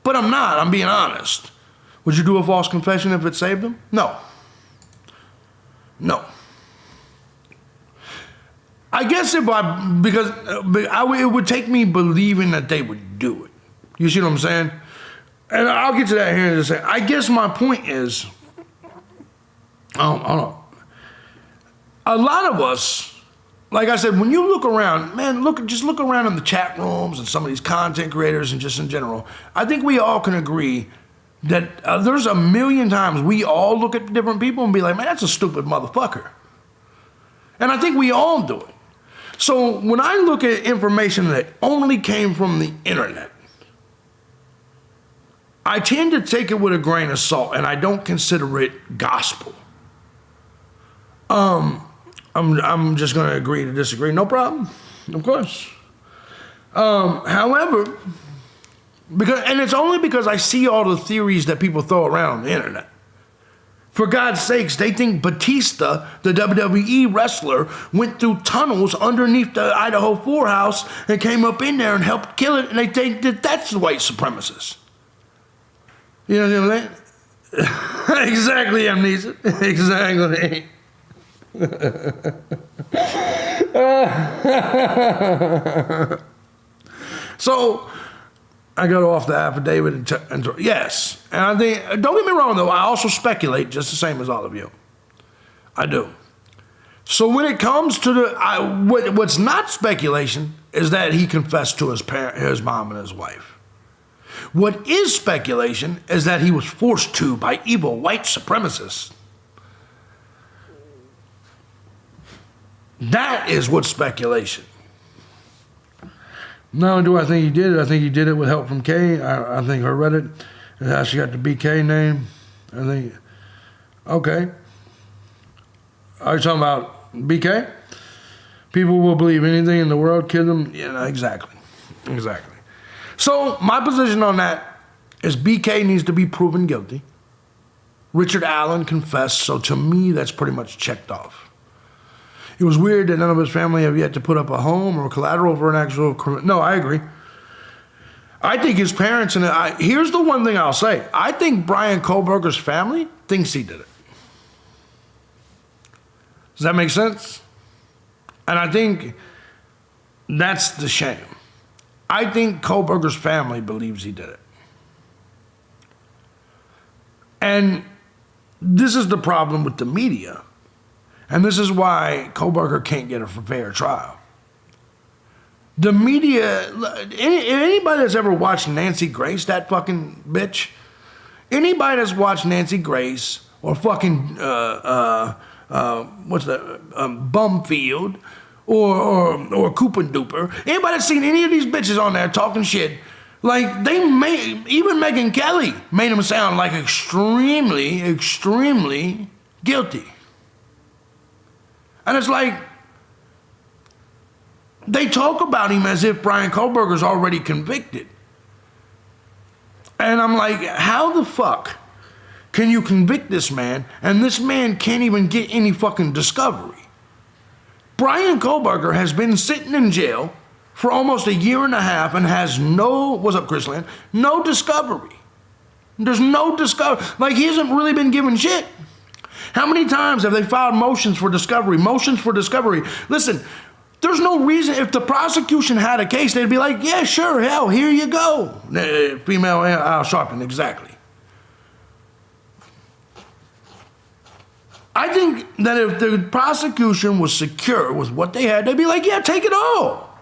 but I'm not, I'm being honest. Would you do a false confession if it saved them? No. I guess it would take me believing that they would do it. You see what I'm saying? And I'll get to that here in a second. I guess my point is, I don't know. A lot of us, like I said, when you look around, man, just look around in the chat rooms and some of these content creators and just in general, I think we all can agree that there's a million times we all look at different people and be like, man, that's a stupid motherfucker. And I think we all do it. So when I look at information that only came from the internet, I tend to take it with a grain of salt, and I don't consider it gospel. I'm just going to agree to disagree. No problem, of course. However, it's only because I see all the theories that people throw around on the internet. For God's sakes, they think Batista, the WWE wrestler, went through tunnels underneath the Idaho 4 house and came up in there and helped kill it, and they think that that's the white supremacists. You know what I'm saying? Exactly, Amnesia. Exactly. So, I got off the affidavit and yes. And I think, don't get me wrong though, I also speculate just the same as all of you. I do. So when it comes to what's not speculation is that he confessed to his mom and his wife. What is speculation is that he was forced to by evil white supremacists. That is what's speculation. Not only do I think he did it, I think he did it with help from Kay. I think I read it. And how she got the BK name. I think, okay. Are you talking about BK? People will believe anything in the world, kid them. Yeah, exactly. So my position on that is BK needs to be proven guilty. Richard Allen confessed, so to me that's pretty much checked off. It was weird that none of his family have yet to put up a home or collateral for an actual criminal. No, I agree. I think his parents, here's the one thing I'll say. I think Brian Kohlberger's family thinks he did it. Does that make sense? And I think that's the shame. I think Kohlberger's family believes he did it. And this is the problem with the media. And this is why Kohlberger can't get a fair trial. The media, anybody that's ever watched Nancy Grace, that fucking bitch, anybody that's watched Nancy Grace or fucking, Bumfield or Cooper Duper, anybody that's seen any of these bitches on there talking shit, like even Megyn Kelly made him sound like extremely, extremely guilty. And it's like, they talk about him as if Brian Kohlberger's already convicted. And I'm like, how the fuck can you convict this man and this man can't even get any fucking discovery? Brian Kohlberger has been sitting in jail for almost a year and a half and has what's up, Chris Land? No discovery. There's no discovery. Like, he hasn't really been given shit. How many times have they filed motions for discovery? Listen, there's no reason. If the prosecution had a case, they'd be like, yeah, sure, hell, here you go. Female Al Sharpton, exactly. I think that if the prosecution was secure with what they had, they'd be like, yeah, take it all.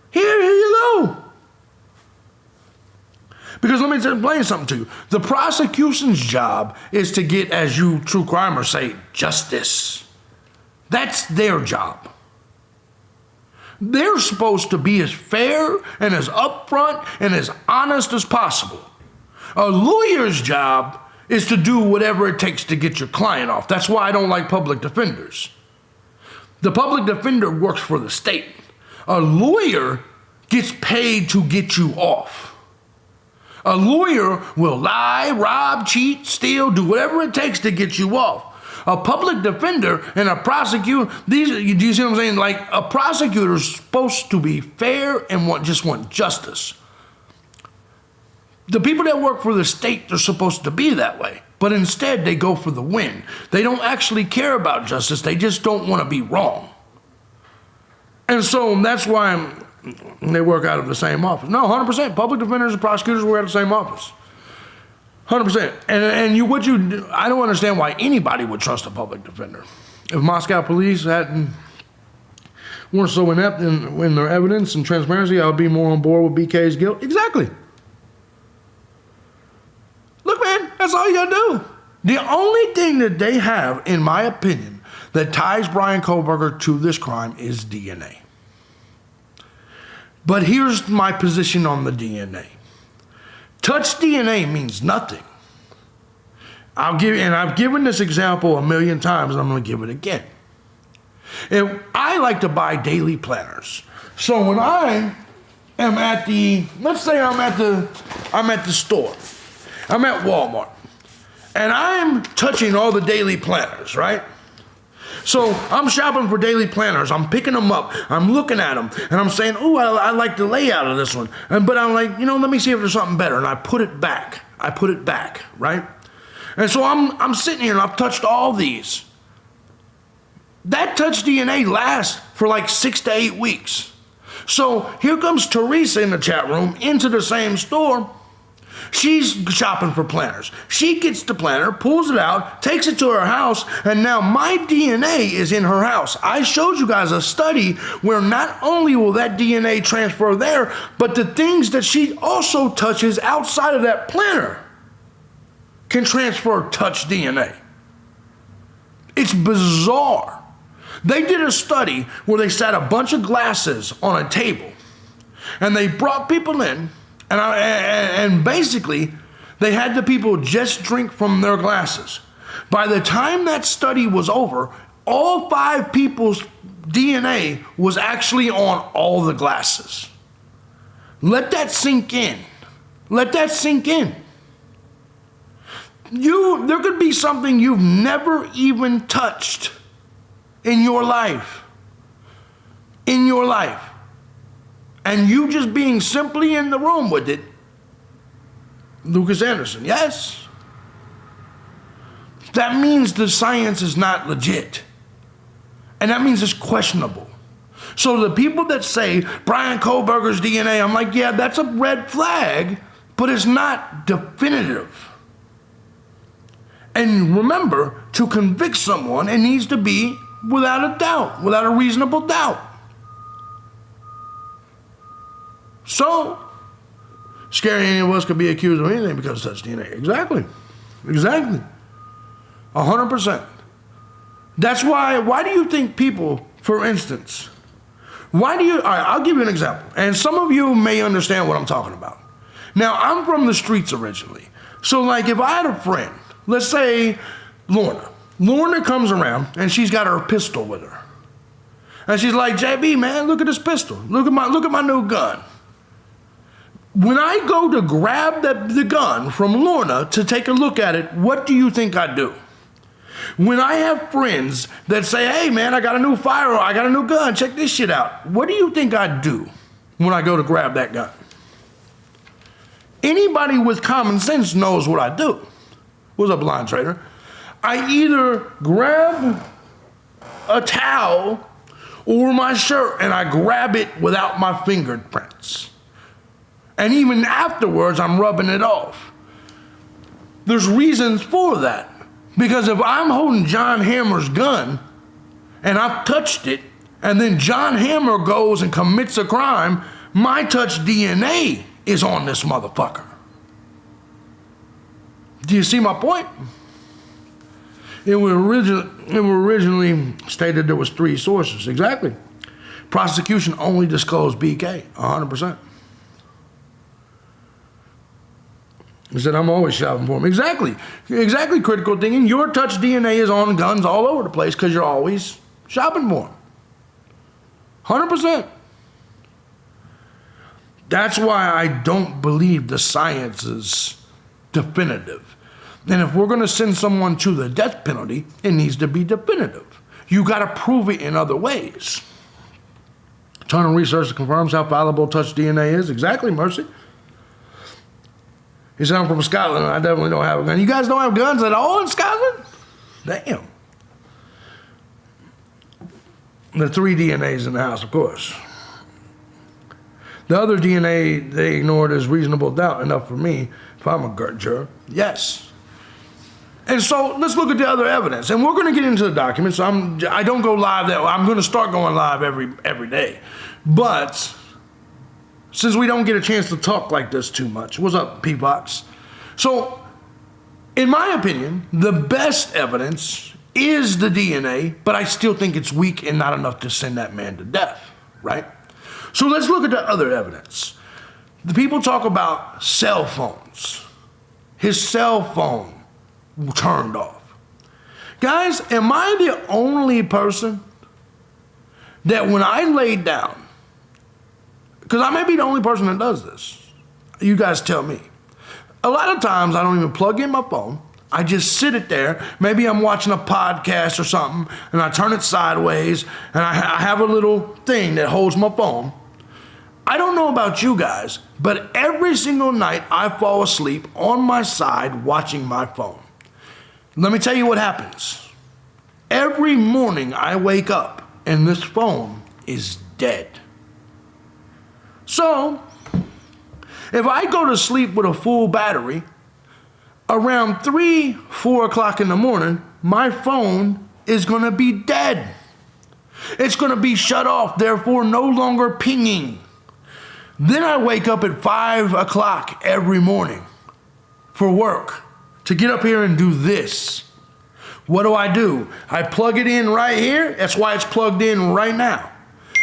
Here you go. Because let me explain something to you. The prosecution's job is to get, as you true crimers say, justice. That's their job. They're supposed to be as fair and as upfront and as honest as possible. A lawyer's job is to do whatever it takes to get your client off. That's why I don't like public defenders. The public defender works for the state. A lawyer gets paid to get you off. A lawyer will lie, rob, cheat, steal, do whatever it takes to get you off. A public defender and a prosecutor, do you see what I'm saying? Like, a prosecutor is supposed to be fair and just want justice. The people that work for the state, they're supposed to be that way. But instead, they go for the win. They don't actually care about justice. They just don't want to be wrong. And so that's why they work out of the same office. No, 100%. Public defenders and prosecutors work out of the same office. 100%. And I don't understand why anybody would trust a public defender. If Moscow police weren't so inept in their evidence and transparency, I would be more on board with BK's guilt. Exactly. Look, man, that's all you gotta do. The only thing that they have, in my opinion, that ties Bryan Kohberger to this crime is DNA. But here's my position on the DNA. Touch DNA means nothing. I've given this example a million times, and I'm going to give it again. I like to buy daily planners. So when I am at let's say I'm at the store. I'm at Walmart, and I'm touching all the daily planners, right? So I'm shopping for daily planners. I'm picking them up. I'm looking at them, and I'm saying, "Oh, I like the layout of this one." But I'm like, let me see if there's something better, and I put it back. Right? And so I'm sitting here, and I've touched all these. That touch DNA lasts for like 6 to 8 weeks. So here comes Teresa in the chat room into the same store. She's shopping for planners. She gets the planner, pulls it out, takes it to her house, and now my DNA is in her house. I showed you guys a study where not only will that DNA transfer there, but the things that she also touches outside of that planner can transfer touch DNA. It's bizarre. They did a study where they sat a bunch of glasses on a table, and they brought people in, and basically, they had the people just drink from their glasses. By the time that study was over, all 5 people's DNA was actually on all the glasses. Let that sink in. Let that sink in. There could be something you've never even touched in your life. And you just being simply in the room with it. Lucas Anderson, yes. That means the science is not legit. And that means it's questionable. So the people that say Bryan Kohberger's DNA, I'm like, yeah, that's a red flag, but it's not definitive. And remember, to convict someone, it needs to be without a doubt, without a reasonable doubt. So, scary any of us could be accused of anything because of such DNA. Exactly. 100%. That's why do you think people, for instance, all right, I'll give you an example. And some of you may understand what I'm talking about. Now, I'm from the streets originally. So, like, if I had a friend, let's say Lorna. Lorna comes around, and she's got her pistol with her. And she's like, JB, man, look at this pistol. Look at my new gun. When I go to grab the gun from Lorna to take a look at it, what do you think I do? When I have friends that say, hey, man, I got a new firearm, I got a new gun, check this shit out. What do you think I do when I go to grab that gun? Anybody with common sense knows what I do. What's up, blind trader? I either grab a towel or my shirt and I grab it without my fingerprints. And even afterwards, I'm rubbing it off. There's reasons for that. Because if I'm holding John Hammer's gun and I've touched it, and then John Hammer goes and commits a crime, my touch DNA is on this motherfucker. Do you see my point? It was originally stated there was 3 sources. Exactly. Prosecution only disclosed BK, 100%. He said, I'm always shopping for him. Exactly. Exactly, critical thinking. Your touch DNA is on guns all over the place because you're always shopping for them. 100%. That's why I don't believe the science is definitive. And if we're going to send someone to the death penalty, it needs to be definitive. You got to prove it in other ways. Internal research confirms how fallible touch DNA is. Exactly, Mercy. He said, I'm from Scotland, and I definitely don't have a gun. You guys don't have guns at all in Scotland? Damn. The 3 DNAs in the house, of course. The other DNA they ignored is reasonable doubt, enough for me, if I'm a juror. Yes. And so let's look at the other evidence. And we're going to get into the documents. So I don't go live that way. I'm going to start going live every day. But since we don't get a chance to talk like this too much. What's up, P-Box? So, in my opinion, the best evidence is the DNA, but I still think it's weak and not enough to send that man to death, right? So let's look at the other evidence. The people talk about cell phones. His cell phone turned off. Guys, am I the only person that when I laid down, because I may be the only person that does this, you guys tell me. A lot of times I don't even plug in my phone. I just sit it there. Maybe I'm watching a podcast or something, and I turn it sideways, and I have a little thing that holds my phone. I don't know about you guys, but every single night I fall asleep on my side watching my phone. Let me tell you what happens. Every morning I wake up and this phone is dead. So, if I go to sleep with a full battery, around 3, 4 o'clock in the morning, my phone is going to be dead. It's going to be shut off, therefore no longer pinging. Then I wake up at 5 o'clock every morning for work to get up here and do this. What do? I plug it in right here. That's why it's plugged in right now.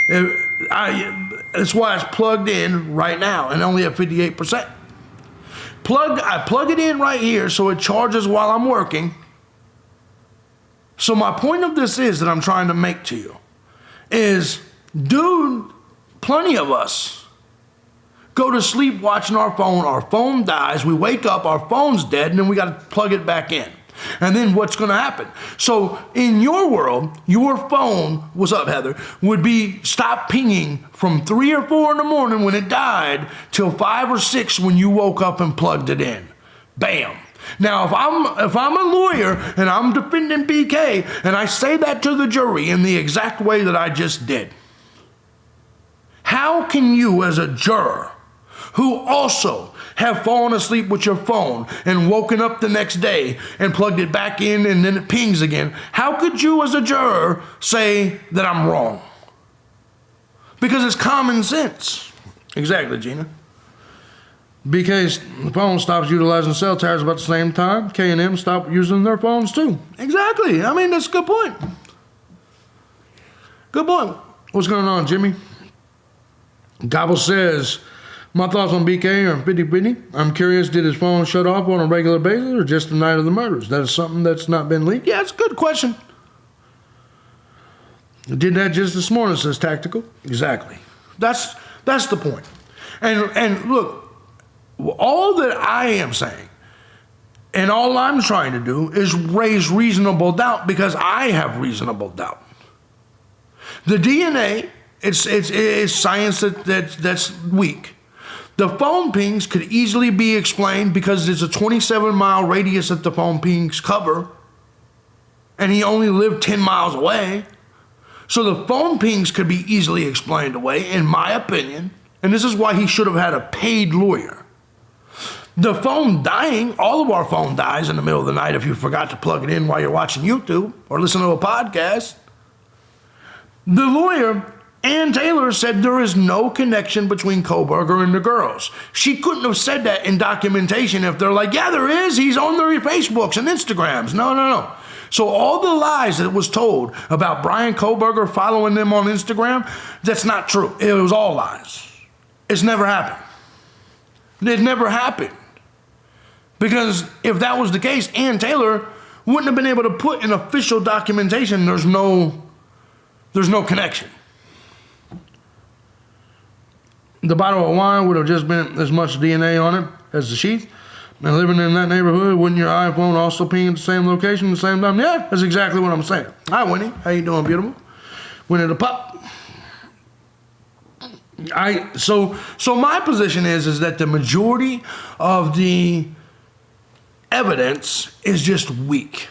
That's why it's plugged in right now and only at 58%. I plug it in right here so it charges while I'm working. So my point of this is that I'm trying to make to you is, dude, plenty of us go to sleep watching our phone dies, we wake up, our phone's dead, and then we got to plug it back in. And then what's going to happen? So in your world, your phone, what's up, Heather, would be stop pinging from 3 or 4 in the morning when it died till 5 or 6 when you woke up and plugged it in. Bam. Now, if I'm a lawyer and I'm defending BK and I say that to the jury in the exact way that I just did, how can you as a juror who also have fallen asleep with your phone and woken up the next day and plugged it back in and then it pings again, how could you as a juror say that I'm wrong? Because it's common sense. Exactly, Gina. Because the phone stops utilizing cell towers about the same time, K&M stop using their phones too. Exactly. I mean, that's a good point. Good point. What's going on, Jimmy? Gobble says, my thoughts on BK are 50-50. I'm curious, did his phone shut off on a regular basis or just the night of the murders? That is something that's not been leaked? Yeah, it's a good question. I did that just this morning, says Tactical. Exactly. That's the point. And look, all that I am saying and all I'm trying to do is raise reasonable doubt because I have reasonable doubt. The DNA, it's science that's weak. The phone pings could easily be explained because there's a 27-mile radius that the phone pings cover, and he only lived 10 miles away. So the phone pings could be easily explained away, in my opinion, and this is why he should have had a paid lawyer. The phone dying, all of our phone dies in the middle of the night if you forgot to plug it in while you're watching YouTube or listening to a podcast. The lawyer, Ann Taylor, said there is no connection between Kohberger and the girls. She couldn't have said that in documentation if they're like, yeah, there is. He's on their Facebooks and Instagrams. No. So all the lies that was told about Brian Kohberger following them on Instagram, that's not true. It was all lies. It's never happened. It never happened. Because if that was the case, Ann Taylor wouldn't have been able to put in official documentation there's no connection. The bottle of wine would have just been as much DNA on it as the sheath. And living in that neighborhood, wouldn't your iPhone also ping at the same location at the same time? Yeah, that's exactly what I'm saying. Hi, Winnie. How you doing, beautiful? Winnie the pup. So my position is that the majority of the evidence is just weak.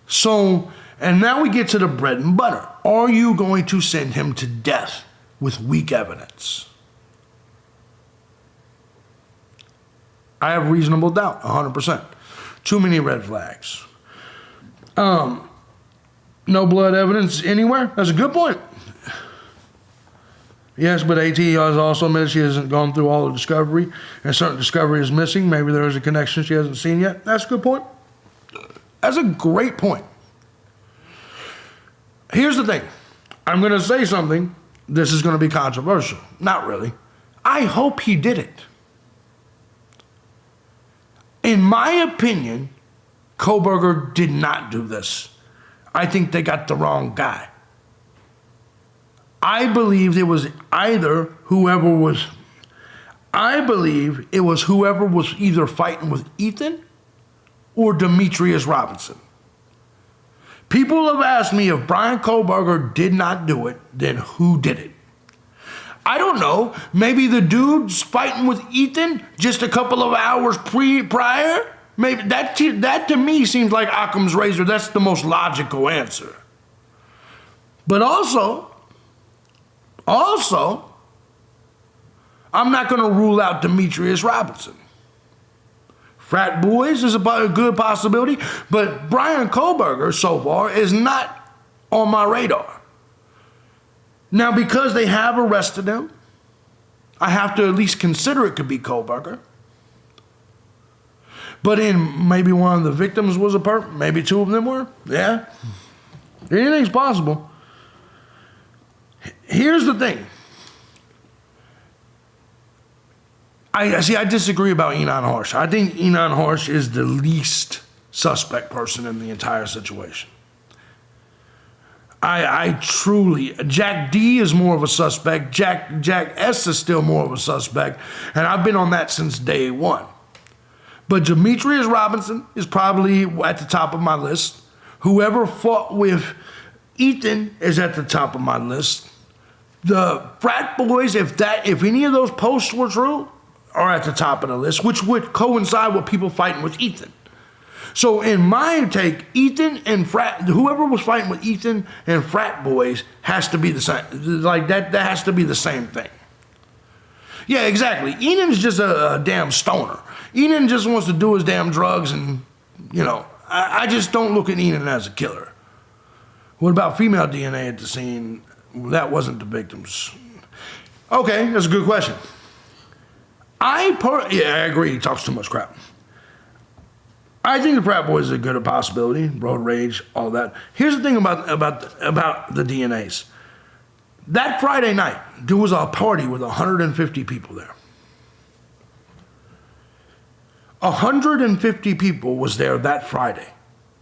So, and now we get to the bread and butter. Are you going to send him to death with weak evidence? I have reasonable doubt, 100%. Too many red flags. No blood evidence anywhere? That's a good point. Yes, but AT has also admitted she hasn't gone through all the discovery, and certain discovery is missing. Maybe there is a connection she hasn't seen yet. That's a good point. That's a great point. Here's the thing. I'm going to say something. This is going to be controversial. Not really. I hope he did it. In my opinion, Kohberger did not do this. I think they got the wrong guy. I believe it was whoever was either fighting with Ethan or Demetrius Robinson. People have asked me if Brian Kohberger did not do it, then who did it? I don't know. Maybe the dude's fighting with Ethan just a couple of hours prior. Maybe that to me seems like Occam's razor. That's the most logical answer. But also, I'm not going to rule out Demetrius Robinson. Frat boys is a good possibility, but Brian Kohberger so far is not on my radar. Now, because they have arrested him, I have to at least consider it could be Kohberger. But maybe one of the victims was a perp, maybe two of them were. Yeah. Anything's possible. Here's the thing. I disagree about Enon Harsh. I think Enon Harsh is the least suspect person in the entire situation. I truly, Jack D is more of a suspect. Jack S is still more of a suspect. And I've been on that since day one. But Demetrius Robinson is probably at the top of my list. Whoever fought with Ethan is at the top of my list. The frat boys, if any of those posts were true, are at the top of the list, which would coincide with people fighting with Ethan. So in my take, Ethan and whoever was fighting with Ethan and frat boys has to be the same. Like that has to be the same thing. Yeah, exactly. Enon's just a damn stoner. Enon just wants to do his damn drugs and, I just don't look at Enon as a killer. What about female DNA at the scene? That wasn't the victims. Okay, that's a good question. I agree. He talks too much crap. I think the frat boys is a good possibility. Road rage, all that. Here's the thing about the DNAs. That Friday night, there was a party with 150 people there. 150 people was there that Friday.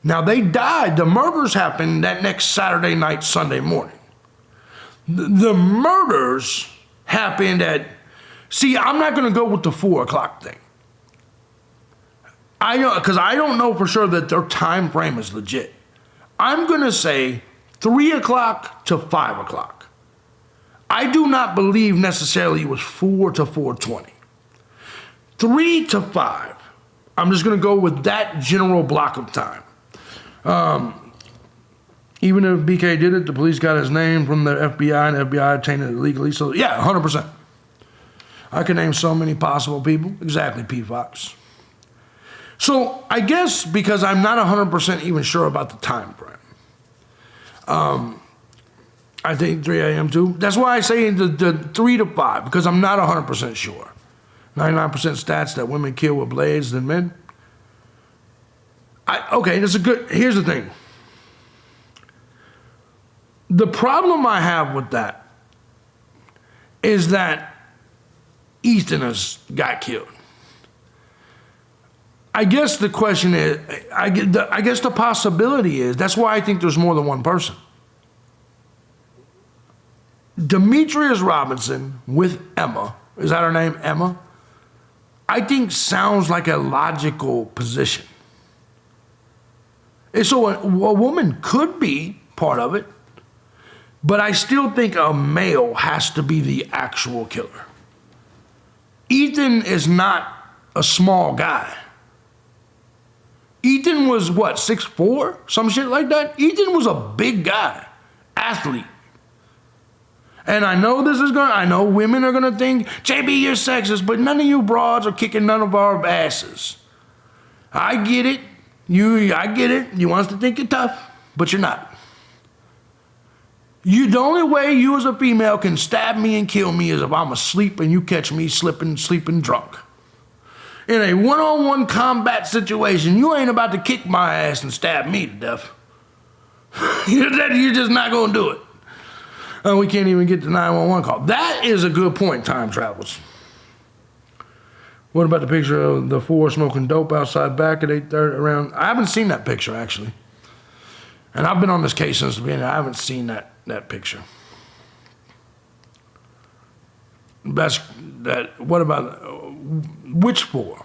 Now they died. The murders happened that next Saturday night, Sunday morning. The murders happened at. See, I'm not going to go with the 4 o'clock thing. Because I don't know for sure that their time frame is legit. I'm going to say 3 o'clock to 5 o'clock. I do not believe necessarily it was 4 to 4:20. 3 to 5. I'm just going to go with that general block of time. Even if BK did it, the police got his name from the FBI, and the FBI obtained it illegally. So, yeah, 100%. I can name so many possible people. Exactly, P. Fox. So I guess because I'm not 100% even sure about the time frame, I think 3 a.m. too. That's why I say the 3 to 5, because I'm not 100% sure. 99% stats that women kill with blades than men. Okay, that's a good, here's the thing. The problem I have with that is that Ethan got killed. I guess the question is, I guess the possibility is, that's why I think there's more than one person. Demetrius Robinson with Emma, is that her name, Emma? I think sounds like a logical position. And so a woman could be part of it, but I still think a male has to be the actual killer. Ethan is not a small guy. Ethan was what, 6'4"? Some shit like that? Ethan was a big guy, athlete. And I know I know women are gonna think, JB, you're sexist, but none of you broads are kicking none of our asses. I get it. I get it. You want us to think you're tough, but you're not. The only way you as a female can stab me and kill me is if I'm asleep and you catch me sleeping drunk. In a one-on-one combat situation, you ain't about to kick my ass and stab me to death. You're just not gonna do it. We can't even get the 911 call. That is a good point, time travels. What about the picture of the 4 smoking dope outside back at 8:30 around? I haven't seen that picture, actually. And I've been on this case since the beginning. I haven't seen that picture. What about, which 4?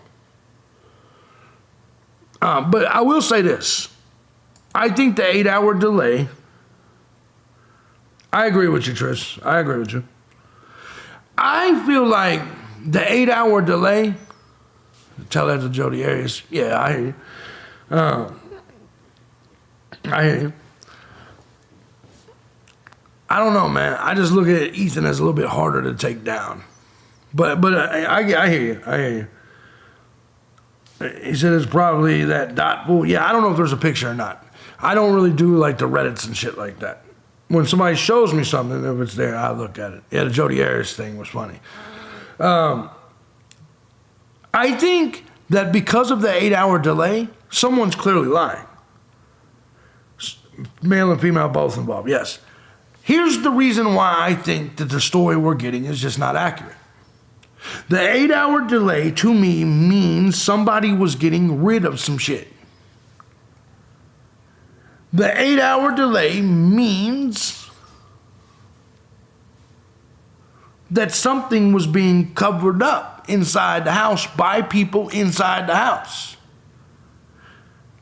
But I will say this. I think the 8-hour delay, I agree with you, Trish. I agree with you. I feel like the 8-hour delay, tell that to Jody Arias. Yeah, I hear you. I hear you. I don't know, man. I just look at Ethan as a little bit harder to take down. But I hear you. I hear you. He said it's probably that dot pool. Yeah, I don't know if there's a picture or not. I don't really do like the Reddits and shit like that. When somebody shows me something, if it's there, I look at it. Yeah, the Jody Arias thing was funny. I think that because of the 8-hour delay, someone's clearly lying. Male and female both involved, yes. Here's the reason why I think that the story we're getting is just not accurate. The 8-hour delay to me means somebody was getting rid of some shit. The 8-hour delay means that something was being covered up inside the house by people inside the house.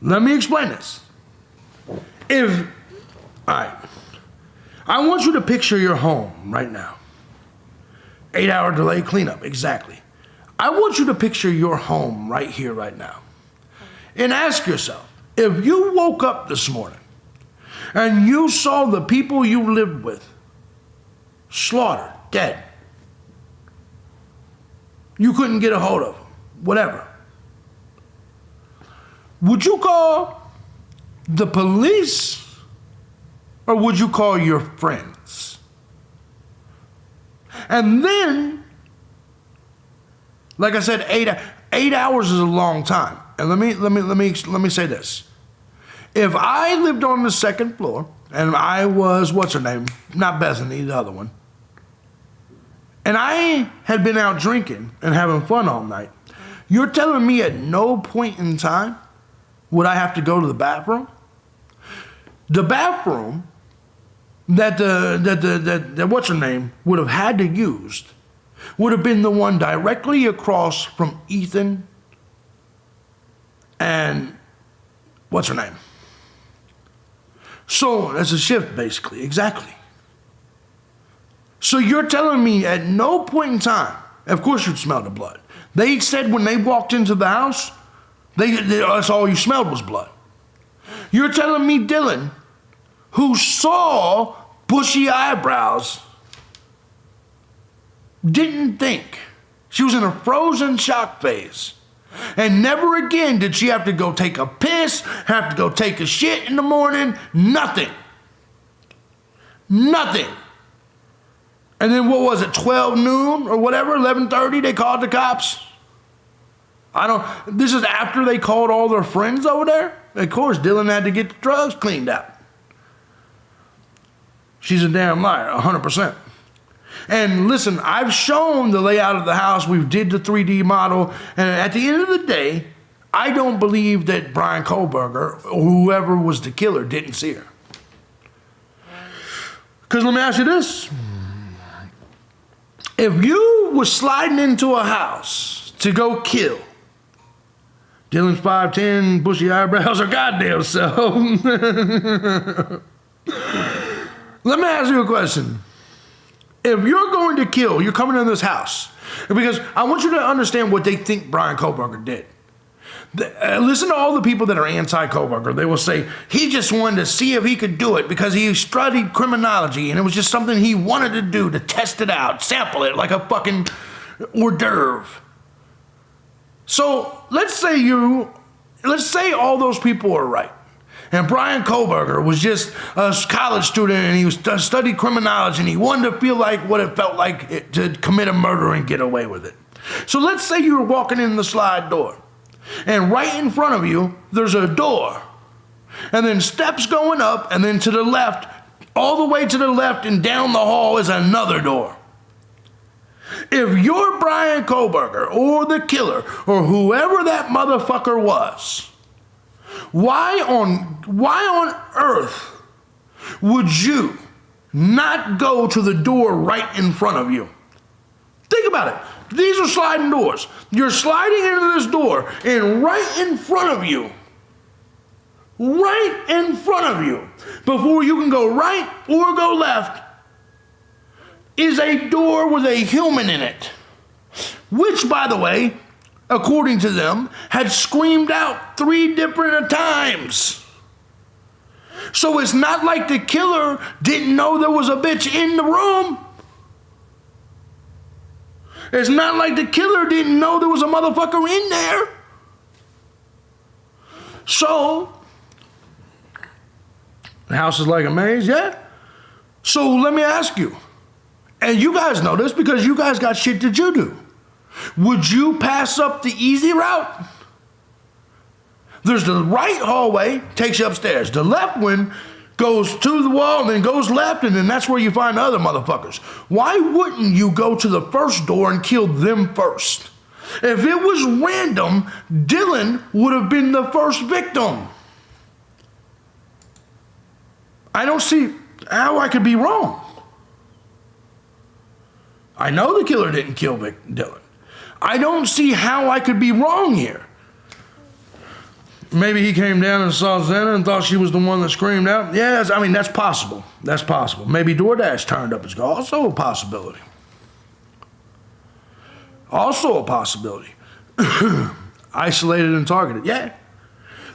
Let me explain this. All right, I want you to picture your home right now. 8-hour delay cleanup, exactly. I want you to picture your home right here, right now. And ask yourself, if you woke up this morning and you saw the people you lived with slaughtered, dead, you couldn't get a hold of them, whatever, would you call the police or would you call your friends? And then, like I said, 8 hours is a long time. And let me say this. If I lived on the second floor and I was, what's her name? Not Bethany, the other one. And I had been out drinking and having fun all night. You're telling me at no point in time would I have to go to the bathroom? The bathroom that what's her name would have had to use would have been the one directly across from Ethan and what's her name. So that's a shift, basically, exactly. So you're telling me at no point in time, of course you'd smell the blood. They said when they walked into the house, that's all you smelled was blood. You're telling me Dylan, who saw bushy eyebrows, didn't think She was in a frozen shock phase. And never again did she have to go take a piss, have to go take a shit in the morning, nothing. Nothing. And then what was it, 12 noon or whatever, 11:30, they called the cops? This is after they called all their friends over there. Of course, Dylan had to get the drugs cleaned out. She's a damn liar, 100%. And listen, I've shown the layout of the house. We did the 3D model. And at the end of the day, I don't believe that Brian Kohlberger or whoever was the killer didn't see her. Because let me ask you this. If you were sliding into a house to go kill, Dylan's 5'10", bushy eyebrows are goddamn so. Let me ask you a question. If you're going to kill, you're coming in this house, because I want you to understand what they think Brian Kohlberger did. Listen to all the people that are anti-Kohlberger. They will say, he just wanted to see if he could do it because he studied criminology and it was just something he wanted to do to test it out, sample it like a fucking hors d'oeuvre. So let's say all those people are right. And Brian Kohlberger was just a college student and he studied criminology and he wanted to feel like what it felt like to commit a murder and get away with it. So let's say you were walking in the slide door and right in front of you, there's a door and then steps going up and then to the left, all the way to the left and down the hall is another door. If you're Brian Kohlberger or the killer or whoever that motherfucker was, why on earth would you not go to the door right in front of you? Think about it. These are sliding doors. You're sliding into this door, and right in front of you, before you can go right or go left, is a door with a human in it, which, by the way, according to them, had screamed out 3 different times. So it's not like the killer didn't know there was a bitch in the room. It's not like the killer didn't know there was a motherfucker in there. So, the house is like a maze, yeah? So let me ask you, and you guys know this because you guys got shit that you do. Would you pass up the easy route? There's the right hallway, takes you upstairs. The left one goes to the wall and then goes left, and then that's where you find the other motherfuckers. Why wouldn't you go to the first door and kill them first? If it was random, Dylan would have been the first victim. I don't see how I could be wrong. I know the killer didn't kill Dylan. I don't see how I could be wrong here. Maybe he came down and saw Xena and thought she was the one that screamed out. Yes, I mean, that's possible. That's possible. Maybe DoorDash turned up his goal. Also a possibility. Also a possibility. Isolated and targeted. Yeah.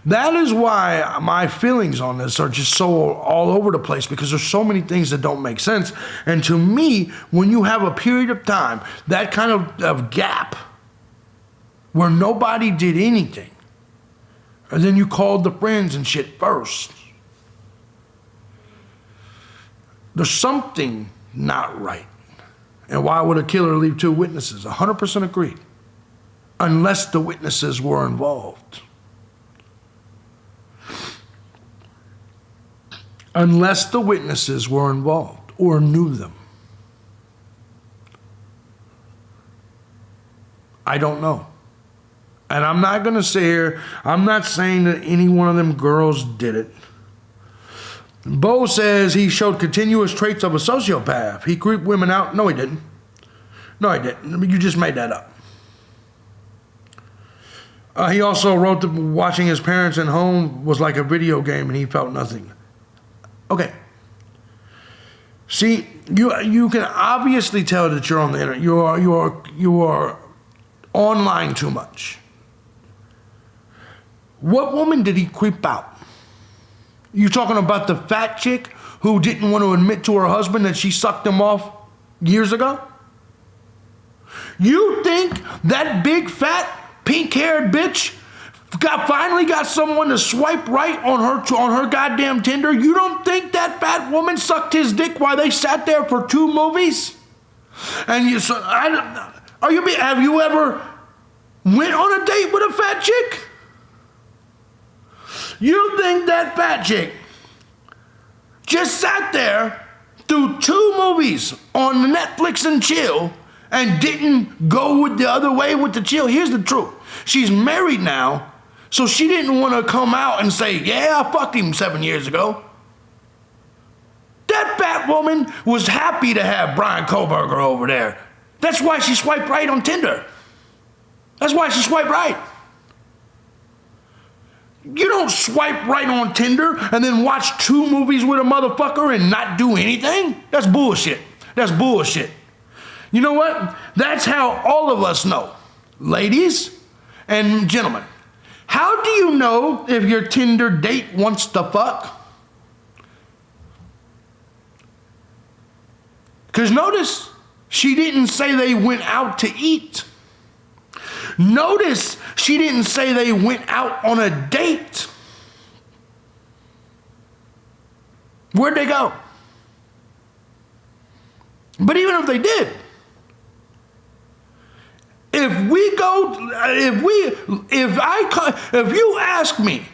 That is why my feelings on this are just so all over the place, because there's so many things that don't make sense. And to me, when you have a period of time, that kind of gap where nobody did anything, and then you called the friends and shit first, there's something not right. And why would a killer leave 2 witnesses? 100% agreed. Unless the witnesses were involved. Unless the witnesses were involved or knew them. I don't know. And I'm not going to say here, I'm not saying that any one of them girls did it. Bo says he showed continuous traits of a sociopath. He creeped women out. No, he didn't. No, he didn't. You just made that up. He also wrote that watching his parents at home was like a video game and he felt nothing. Okay. See, you can obviously tell that you're on the internet. You are online too much. What woman did he creep out? You talking about the fat chick who didn't want to admit to her husband that she sucked him off years ago? You think that big, fat, pink-haired bitch finally got someone to swipe right on her goddamn Tinder? You don't think that fat woman sucked his dick while they sat there for 2 movies? And have you ever went on a date with a fat chick? You think that fat chick just sat there through 2 movies on Netflix and chill and didn't go with the other way with the chill? Here's the truth. She's married now, so she didn't want to come out and say, yeah, I fucked him 7 years ago. That fat woman was happy to have Brian Kohlberger over there. That's why she swiped right on Tinder. That's why she swiped right. You don't swipe right on Tinder and then watch 2 movies with a motherfucker and not do anything. That's bullshit. That's bullshit. You know what? That's how all of us know. Ladies and gentlemen, how do you know if your Tinder date wants to fuck? Because notice, she didn't say they went out to eat. Notice, she didn't say they went out on a date. Where'd they go? But even if they did, if you ask me,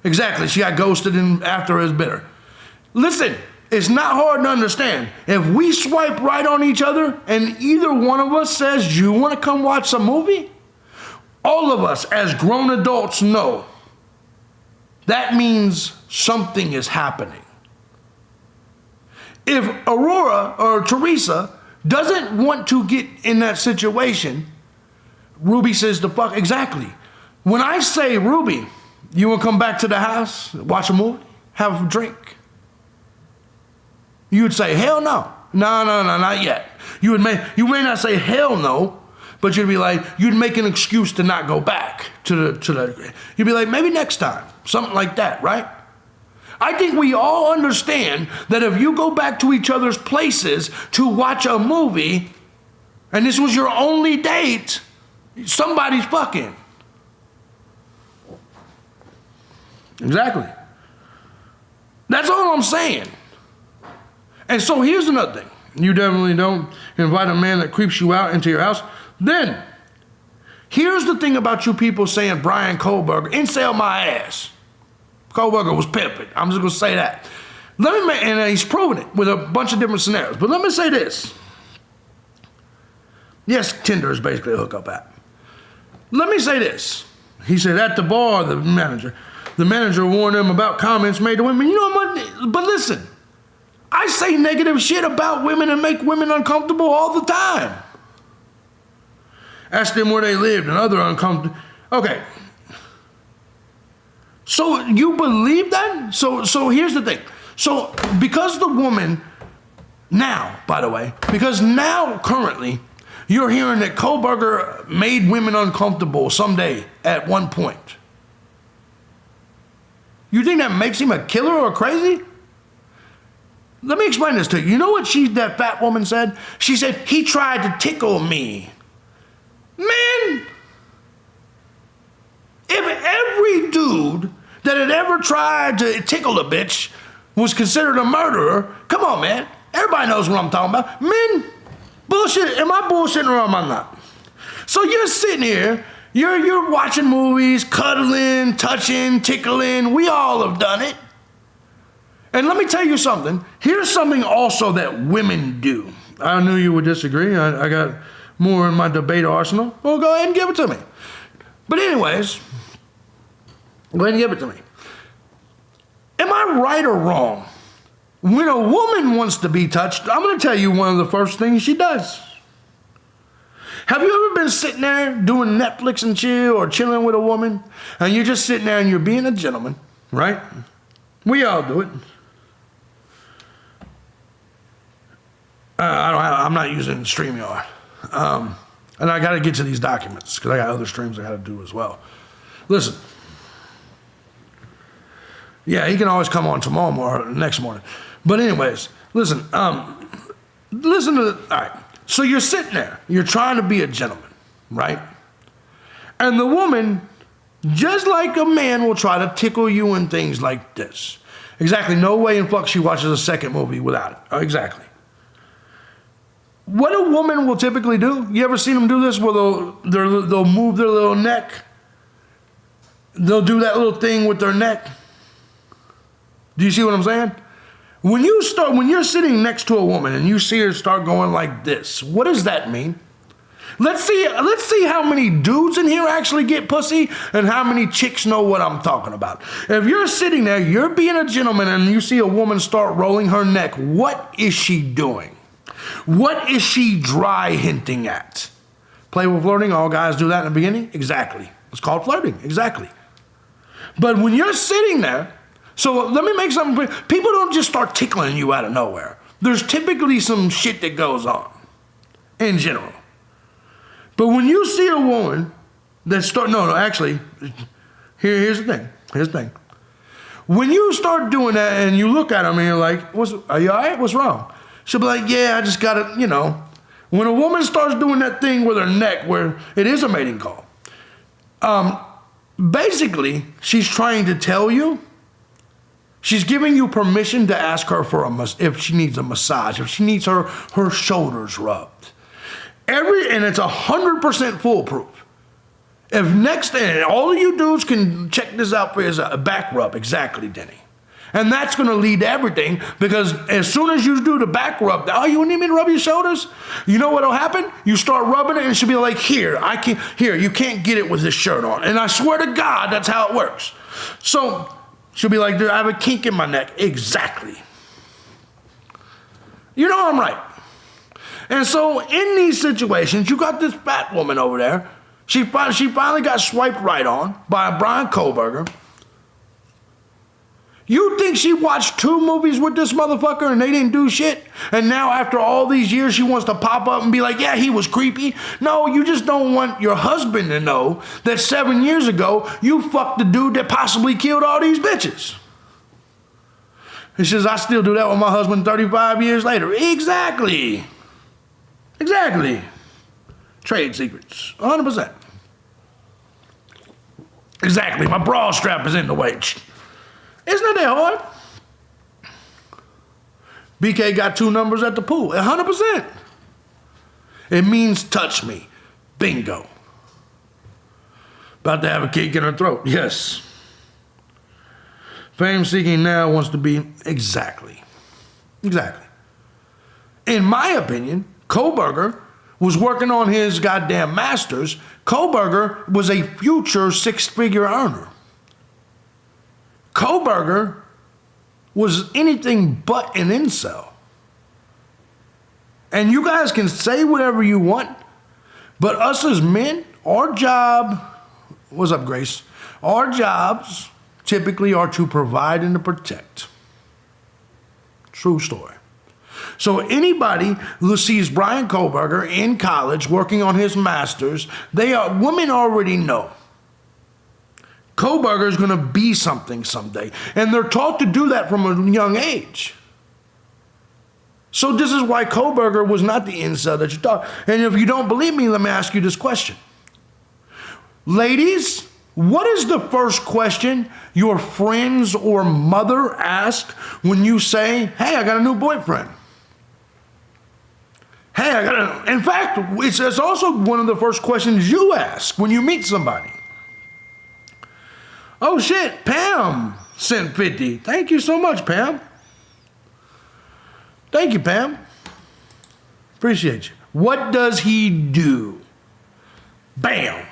exactly, she got ghosted and after is bitter. Listen, it's not hard to understand. If we swipe right on each other and either one of us says, you want to come watch a movie? All of us as grown adults know that means something is happening. If Aurora or Teresa doesn't want to get in that situation, Ruby says the fuck, exactly. When I say, Ruby, you want to come back to the house, watch a movie, have a drink? You would say, hell no. No, not yet. You may not say hell no, but you'd be like, you'd make an excuse to not go back to the you'd be like, maybe next time, something like that, right? I think we all understand that if you go back to each other's places to watch a movie, and this was your only date, somebody's fucking. Exactly. That's all I'm saying. And so here's another thing. You definitely don't invite a man that creeps you out into your house. Then, here's the thing about you people saying Brian Kohlberger, incel my ass. Kohlberger was pimping. I'm just going to say that. And he's proven it with a bunch of different scenarios. But let me say this. Yes, Tinder is basically a hookup app. Let me say this. He said at the bar, the manager warned him about comments made to women. You know what? But listen, I say negative shit about women and make women uncomfortable all the time. Ask them where they lived and other uncomfortable. Okay. So you believe that? So here's the thing. So because the woman now, by the way, because now currently you're hearing that Kohlberger made women uncomfortable someday at one point. You think that makes him a killer or crazy? Let me explain this to you. You know what that fat woman said? She said, he tried to tickle me. Man, if every dude that had ever tried to tickle a bitch was considered a murderer, come on, man. Everybody knows what I'm talking about. Men, bullshit. Am I bullshitting or am I not? So you're sitting here, you're watching movies, cuddling, touching, tickling. We all have done it. And let me tell you something. Here's something also that women do. I knew you would disagree. I got more in my debate arsenal. Well, go ahead and give it to me. But anyways, go ahead and give it to me. Am I right or wrong? When a woman wants to be touched, I'm going to tell you one of the first things she does. Have you ever been sitting there doing Netflix and chill or chilling with a woman, and you're just sitting there and you're being a gentleman, right? We all do it. I'm not using StreamYard. And I got to get to these documents because I got other streams I got to do as well. Listen. Yeah, he can always come on tomorrow or next morning. But anyways, listen. Listen to all right. So you're sitting there, you're trying to be a gentleman, right? And the woman, just like a man, will try to tickle you and things like this. Exactly. No way in fuck she watches a second movie without it. Exactly. What a woman will typically do, you ever seen them do this where they'll move their little neck? They'll do that little thing with their neck. Do you see what I'm saying? When you're sitting next to a woman and you see her start going like this, what does that mean? Let's see how many dudes in here actually get pussy and how many chicks know what I'm talking about. If you're sitting there, you're being a gentleman and you see a woman start rolling her neck, what is she doing? What is she dry hinting at? Playful flirting, all guys do that in the beginning? Exactly. It's called flirting, exactly. But when you're sitting there, so let me make something clear. People don't just start tickling you out of nowhere. There's typically some shit that goes on in general. But when you see a woman that actually, here's the thing. When you start doing that and you look at them and you're like, are you all right? What's wrong? She'll be like, yeah, I just got to, When a woman starts doing that thing with her neck where it is a mating call, basically, she's trying to tell you, she's giving you permission to ask her for if she needs a massage, if she needs her shoulders rubbed. And it's 100% foolproof. And all of you dudes can check this out for a back rub, exactly, Denny. And that's going to lead to everything, because as soon as you do the back rub, you need me to rub your shoulders? You know what'll happen? You start rubbing it and she'll be like, here, you can't get it with this shirt on. And I swear to God, that's how it works. So she'll be like, dude, I have a kink in my neck. Exactly. You know I'm right. And so in these situations, you got this fat woman over there. She finally got swiped right on by Brian Kohlberger. You think she watched 2 movies with this motherfucker and they didn't do shit? And now after all these years, she wants to pop up and be like, yeah, he was creepy. No, you just don't want your husband to know that 7 years ago, you fucked the dude that possibly killed all these bitches. He says, I still do that with my husband 35 years later. Exactly. Trade secrets, 100%. Exactly, my bra strap is in the way. It's not that hard. BK got 2 numbers at the pool, 100%. It means touch me, bingo. About to have a cake in her throat, yes. Fame seeking now wants to be, exactly. In my opinion, Kohlberger was working on his goddamn masters. Kohlberger was a future 6-figure earner. Kohlberger was anything but an incel. And you guys can say whatever you want, but us as men, our job, what's up, Grace? Our jobs typically are to provide and to protect. True story. So anybody who sees Brian Kohlberger in college working on his masters, women already know. Kohlberger is going to be something someday. And they're taught to do that from a young age. So this is why Kohlberger was not the incel that you thought. And if you don't believe me, let me ask you this question. Ladies, what is the first question your friends or mother ask when you say, hey, I got a new boyfriend? In fact, it's also one of the first questions you ask when you meet somebody. Oh shit, Pam sent 50. Thank you so much, Pam. Thank you, Pam. Appreciate you. What does he do? Bam.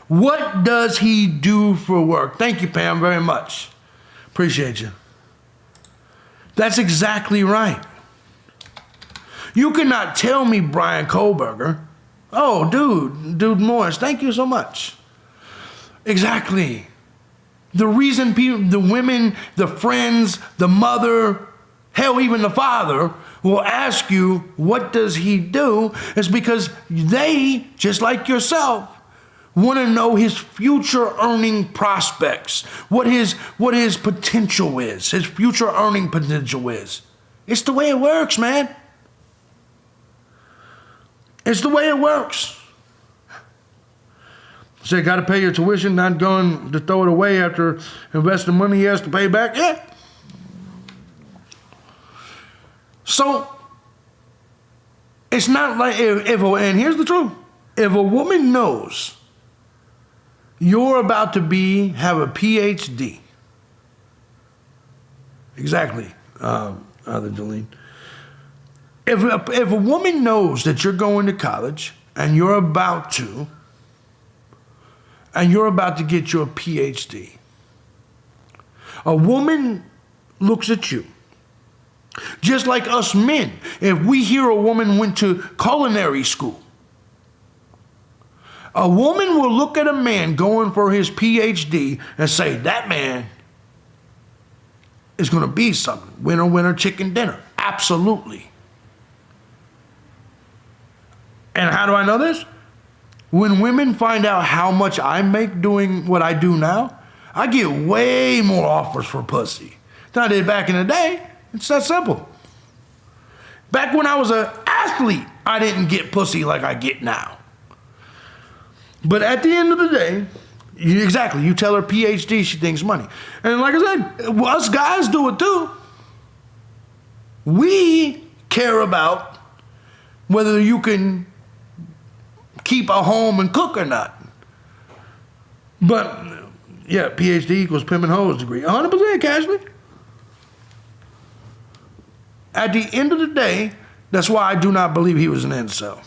What does he do for work? Thank you, Pam, very much. Appreciate you. That's exactly right. You cannot tell me Brian Kohlberger. Oh, dude Morris, thank you so much. Exactly. The reason the women, the friends, the mother, hell, even the father will ask you, what does he do? Is because they, just like yourself, want to know his future earning prospects, what his potential is, his future earning potential is. It's the way it works, man. It's the way it works. So you got to pay your tuition, not going to throw it away after investing money he has to pay back. Yeah. So it's not like and here's the truth. If a woman knows you're about to have a PhD, exactly, other Jolene. If a woman knows that you're going to college and you're about to get your PhD, a woman looks at you. Just like us men, if we hear a woman went to culinary school, a woman will look at a man going for his PhD and say, that man is going to be something. Winner, winner, chicken dinner. Absolutely. And how do I know this? When women find out how much I make doing what I do now, I get way more offers for pussy than I did back in the day. It's that simple. Back when I was an athlete, I didn't get pussy like I get now. But at the end of the day, you tell her PhD, she thinks money. And like I said, us guys do it too. We care about whether you can keep a home and cook or not. But, yeah, PhD equals pimp and hoes degree. 100% casually. At the end of the day, that's why I do not believe he was an incel.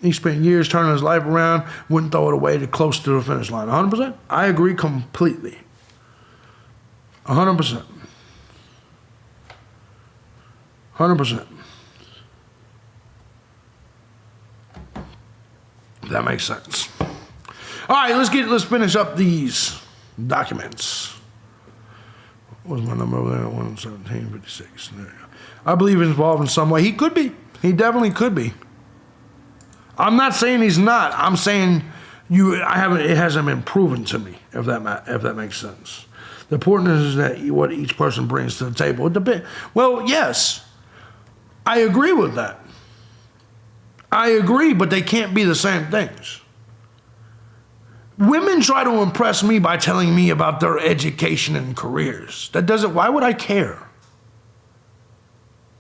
He spent years turning his life around, wouldn't throw it away to close to the finish line. 100%. I agree completely. 100%. 100%. That makes sense. All right, let's finish up these documents. What was my number over there? 11756. There you go. I believe he's involved in some way. He could be. He definitely could be. I'm not saying he's not. I'm saying it hasn't been proven to me, if that makes sense. The important is that what each person brings to the table. It depends. Well, yes, I agree with that. I agree, but they can't be the same things. Women try to impress me by telling me about their education and careers. Why would I care?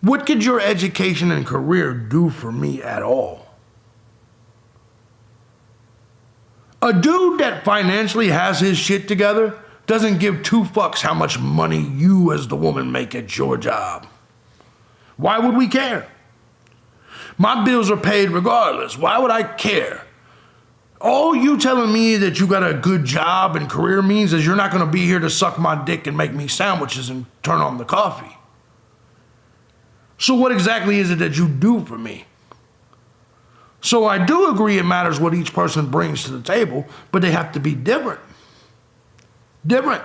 What could your education and career do for me at all? A dude that financially has his shit together doesn't give two fucks how much money you as the woman make at your job. Why would we care? My bills are paid regardless. Why would I care? All you telling me that you got a good job and career means is you're not going to be here to suck my dick and make me sandwiches and turn on the coffee. So what exactly is it that you do for me? So I do agree it matters what each person brings to the table, but they have to be different. Different.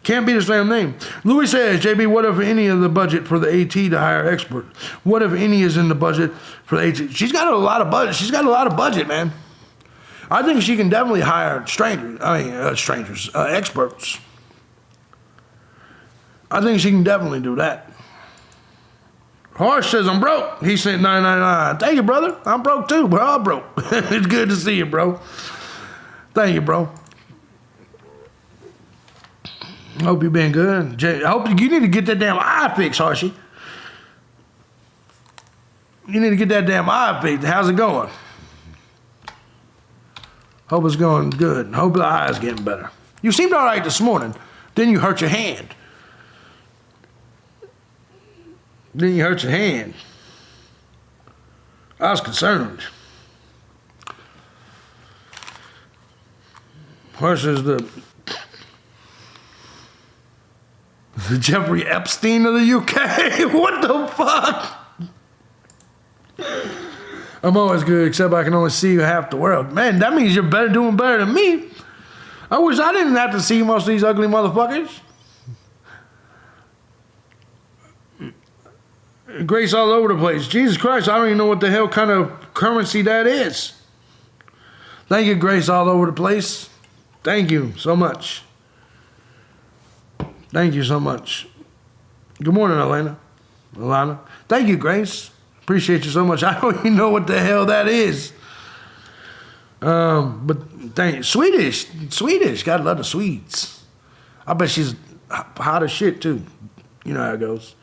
Can't be the same name. Louis says, JB, what if any of the budget for the AT to hire expert? What if any is in the budget for the AT? She's got a lot of budget. She's got a lot of budget, man. I think she can definitely hire experts. I think she can definitely do that. Harsh says, I'm broke. He sent $9.99. Thank you, brother. I'm broke too. We're all broke. It's good to see you, bro. Thank you, bro. Hope you've been good. I hope you need to get that damn eye fixed, Harshy. You need to get that damn eye fixed. How's it going? Hope it's going good. Hope the eye's getting better. You seemed all right this morning. Then you hurt your hand. I was concerned. Versus the Jeffrey Epstein of the UK. What the fuck? I'm always good, except I can only see you half the world. Man, that means you're doing better than me. I wish I didn't have to see most of these ugly motherfuckers. Grace all over the place. Jesus Christ, I don't even know what the hell kind of currency that is. Thank you, Grace all over the place. Thank you so much. Thank you so much. Good morning, Alana. Thank you, Grace. Appreciate you so much. I don't even know what the hell that is. But thank you. Swedish. Gotta love the Swedes. I bet she's hot as shit too. You know how it goes.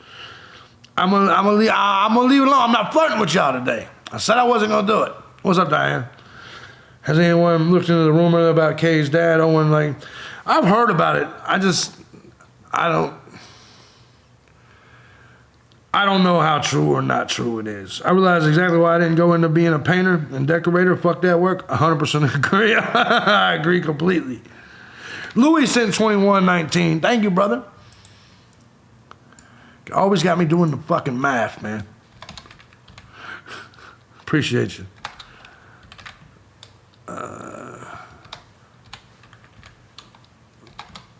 I'm gonna leave it alone. I'm not flirting with y'all today. I said I wasn't gonna do it. What's up, Diane? Has anyone looked into the rumor about Kay's dad, Owen? Like, I've heard about it. I don't know how true or not true it is. I realize exactly why I didn't go into being a painter and decorator. Fuck that work. 100% agree. I agree completely. Louis sent 2119. Thank you, brother. Always got me doing the fucking math, man. Appreciate you.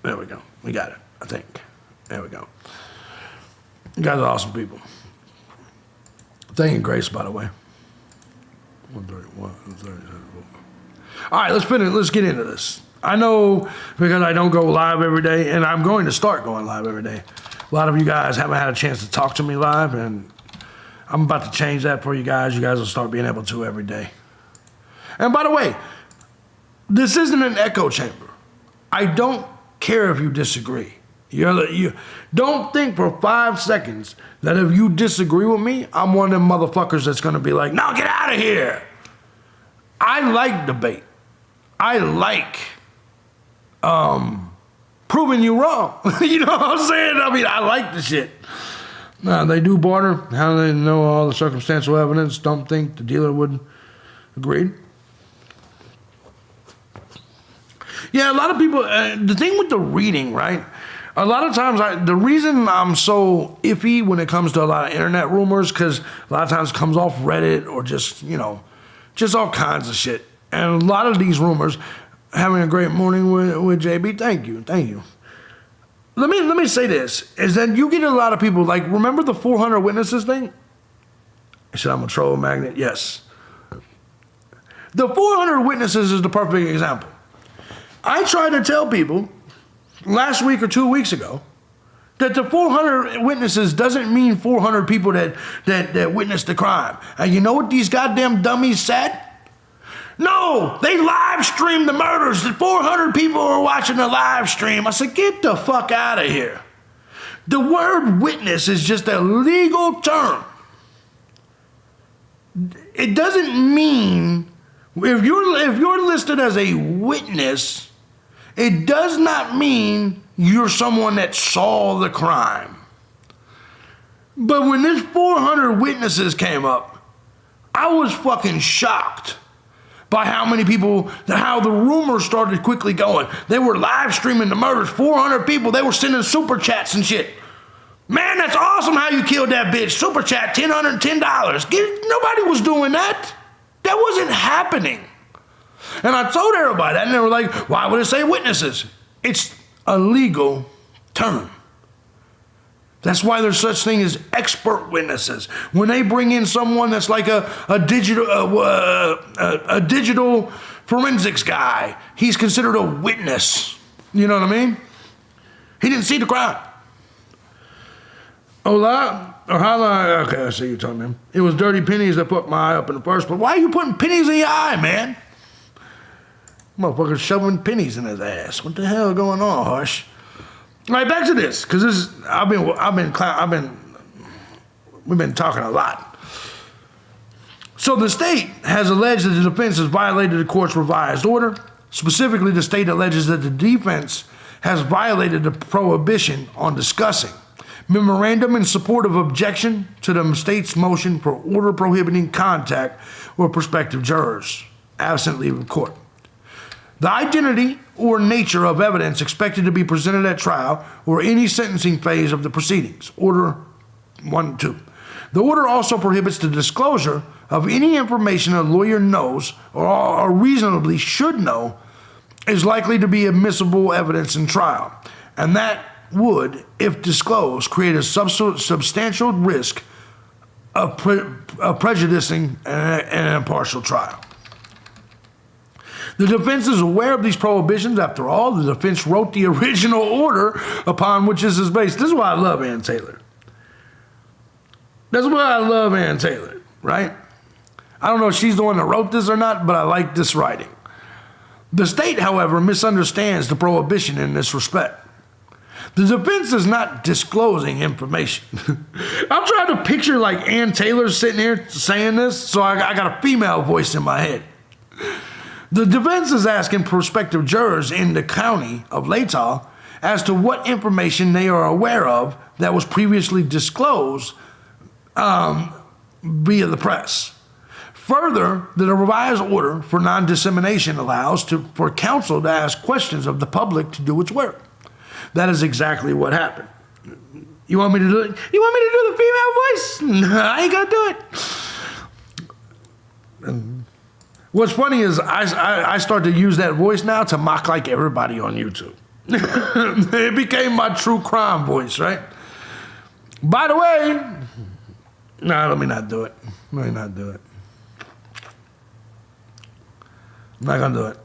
There we go. We got it, I think. There we go. You guys are awesome people. Thank you, Grace, by the way. 131, 134. All right, let's get into this. I know because I don't go live every day, and I'm going to start going live every day. A lot of you guys haven't had a chance to talk to me live, and I'm about to change that for you guys. You guys will start being able to every day. And by the way, this isn't an echo chamber. I don't care if you disagree. You don't think for 5 seconds that if you disagree with me, I'm one of them motherfuckers that's going to be like, no, get out of here. I like debate. I like proving you wrong. You know what I'm saying? I mean, I like the shit. They do barter. How do they know all the circumstantial evidence? Don't think the dealer would agree. Yeah, a lot of people, the thing with the reading, right? A lot of times, the reason I'm so iffy when it comes to a lot of internet rumors, because a lot of times it comes off Reddit or just, just all kinds of shit. And a lot of these rumors, having a great morning with JB, thank you. Let me say this, is that you get a lot of people, like, remember the 400 witnesses thing? I said I'm a troll magnet, yes. The 400 witnesses is the perfect example. I tried to tell people last week or 2 weeks ago that the 400 witnesses doesn't mean 400 people that witnessed the crime. And you know what these goddamn dummies said? No, they live streamed the murders. The 400 people were watching the live stream. I said, get the fuck out of here. The word witness is just a legal term. It doesn't mean, if you're listed as a witness, it does not mean you're someone that saw the crime. But when this 400 witnesses came up, I was fucking shocked by how many people, how the rumors started quickly going. They were live streaming the murders, 400 people, they were sending super chats and shit. Man, that's awesome how you killed that bitch. Super chat, $110. Nobody was doing that. That wasn't happening. And I told everybody that, and they were like, why would it say witnesses? It's a legal term. That's why there's such thing as expert witnesses. When they bring in someone that's like a digital forensics guy, he's considered a witness. You know what I mean? He didn't see the crime. Ohala, okay, I see you talking him. It was dirty pennies that put my eye up in the first place. Why are you putting pennies in your eye, man? Motherfucker's shoving pennies in his ass. What the hell going on, Hush? All right, back to this, because we've been talking a lot. So the state has alleged that the defense has violated the court's revised order. Specifically, the state alleges that the defense has violated the prohibition on discussing memorandum in support of objection to the state's motion for order prohibiting contact with prospective jurors, absent leave of court. The identity or nature of evidence expected to be presented at trial or any sentencing phase of the proceedings. Order 1, 2. The order also prohibits the disclosure of any information a lawyer knows or reasonably should know is likely to be admissible evidence in trial, and that would, if disclosed, create a substantial risk of prejudicing an impartial trial. The defense is aware of these prohibitions. After all, the defense wrote the original order upon which this is based. This is why I love Ann Taylor. That's why I love Ann Taylor. right? I don't know if she's the one that wrote this or not, but I like this writing. The state, however, misunderstands the prohibition in this respect. The defense is not disclosing information. I'm trying to picture like Ann Taylor sitting here saying this, so I got a female voice in my head. The defense is asking prospective jurors in the county of Latah as to what information they are aware of that was previously disclosed via the press. Further, the revised order for non-dissemination allows for counsel to ask questions of the public to do its work. That is exactly what happened. You want me to do it? You want me to do the female voice? I ain't gonna do it. What's funny is I start to use that voice now to mock like everybody on YouTube. It became my true crime voice, right? By the way, let me not do it. Let me not do it. I'm not gonna do it.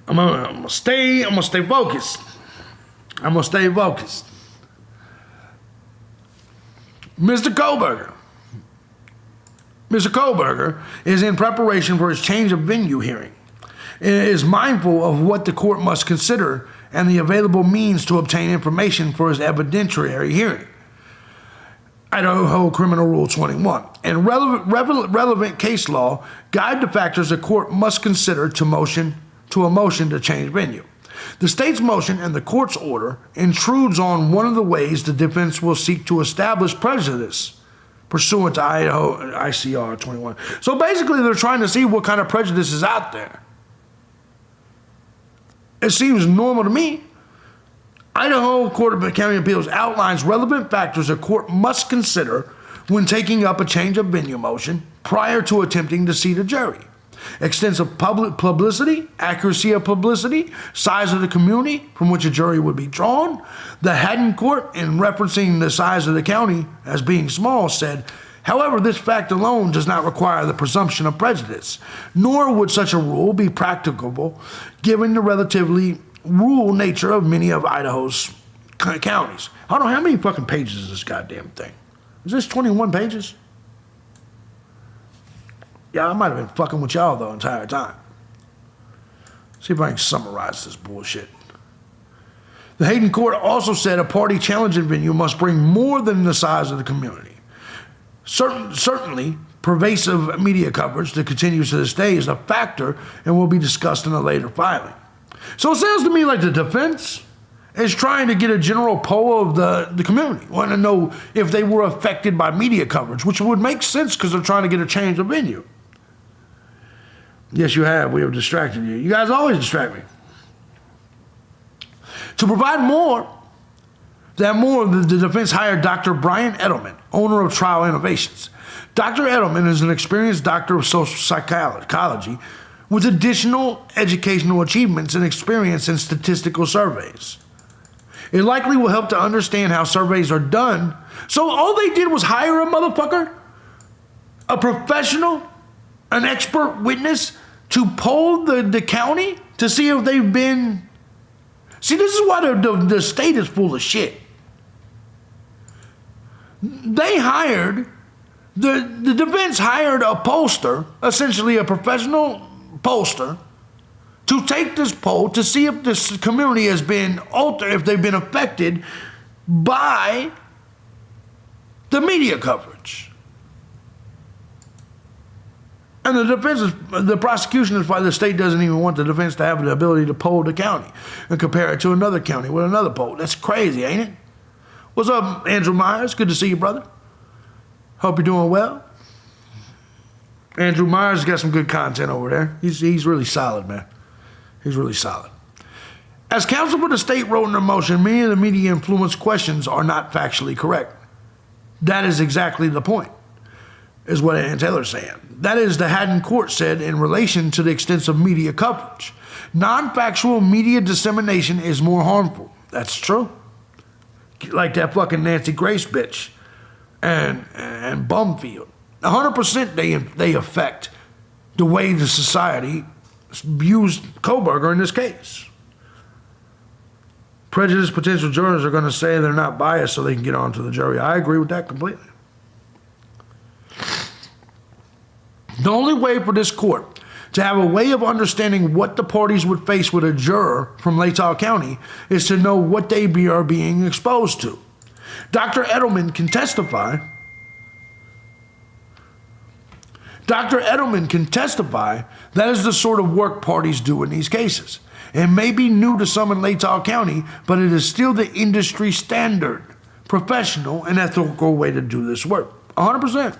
I'm gonna stay focused. I'm gonna stay focused. Mr. Kohlberger is in preparation for his change of venue hearing. Is mindful of what the court must consider and the available means to obtain information for his evidentiary hearing. Idaho Criminal Rule 21. And relevant case law guide the factors the court must consider to a motion to change venue. The state's motion and the court's order intrudes on one of the ways the defense will seek to establish prejudice pursuant to Idaho ICR 21. So basically they're trying to see what kind of prejudice is out there. It seems normal to me. Idaho Court of County Appeals outlines relevant factors a court must consider when taking up a change of venue motion prior to attempting to seat a jury. Extensive public publicity, accuracy of publicity, size of the community from which a jury would be drawn. The Haddon Court, in referencing the size of the county as being small, said, however, this fact alone does not require the presumption of prejudice, nor would such a rule be practicable given the relatively rural nature of many of Idaho's counties. I don't know how many fucking pages is this goddamn thing. Is this 21 pages? Yeah, I might have been fucking with y'all the entire time. See if I can summarize this bullshit. The Haddon Court also said a party challenging venue must bring more than the size of the community. Certainly, pervasive media coverage that continues to this day is a factor and will be discussed in a later filing. So it sounds to me like the defense is trying to get a general poll of the community, wanting to know if they were affected by media coverage, which would make sense because they're trying to get a change of venue. Yes, you have. We have distracted you. You guys always distract me. To provide more, the defense hired Dr. Brian Edelman, owner of Trial Innovations. Dr. Edelman is an experienced doctor of social psychology with additional educational achievements and experience in statistical surveys. It likely will help to understand how surveys are done. So all they did was hire a motherfucker, a professional, an expert witness to poll the county to see if they've been... See, this is why the state is full of shit. They hired... The defense hired a pollster, essentially a professional pollster, to take this poll to see if this community has been altered, if they've been affected by the media coverage. And the prosecution is why the state doesn't even want the defense to have the ability to poll the county and compare it to another county with another poll. That's crazy, ain't it? What's up, Andrew Myers? Good to see you, brother. Hope you're doing well. Andrew Myers got some good content over there. He's really solid, man. He's really solid. As counsel for the state wrote in their motion, many of the media influence questions are not factually correct. That is exactly the point, is what Ann Taylor's saying. That is, the Haddon Court said in relation to the extensive media coverage. Non-factual media dissemination is more harmful. That's true. Like that fucking Nancy Grace bitch and Bumfield. 100% they affect the way the society views Kohlberger in this case. Prejudiced potential jurors are going to say they're not biased so they can get onto the jury. I agree with that completely. The only way for this court to have a way of understanding what the parties would face with a juror from Latah County is to know what they are being exposed to. Dr. Edelman can testify. Dr. Edelman can testify that is the sort of work parties do in these cases. It may be new to some in Latah County, but it is still the industry standard, professional, and ethical way to do this work. 100%.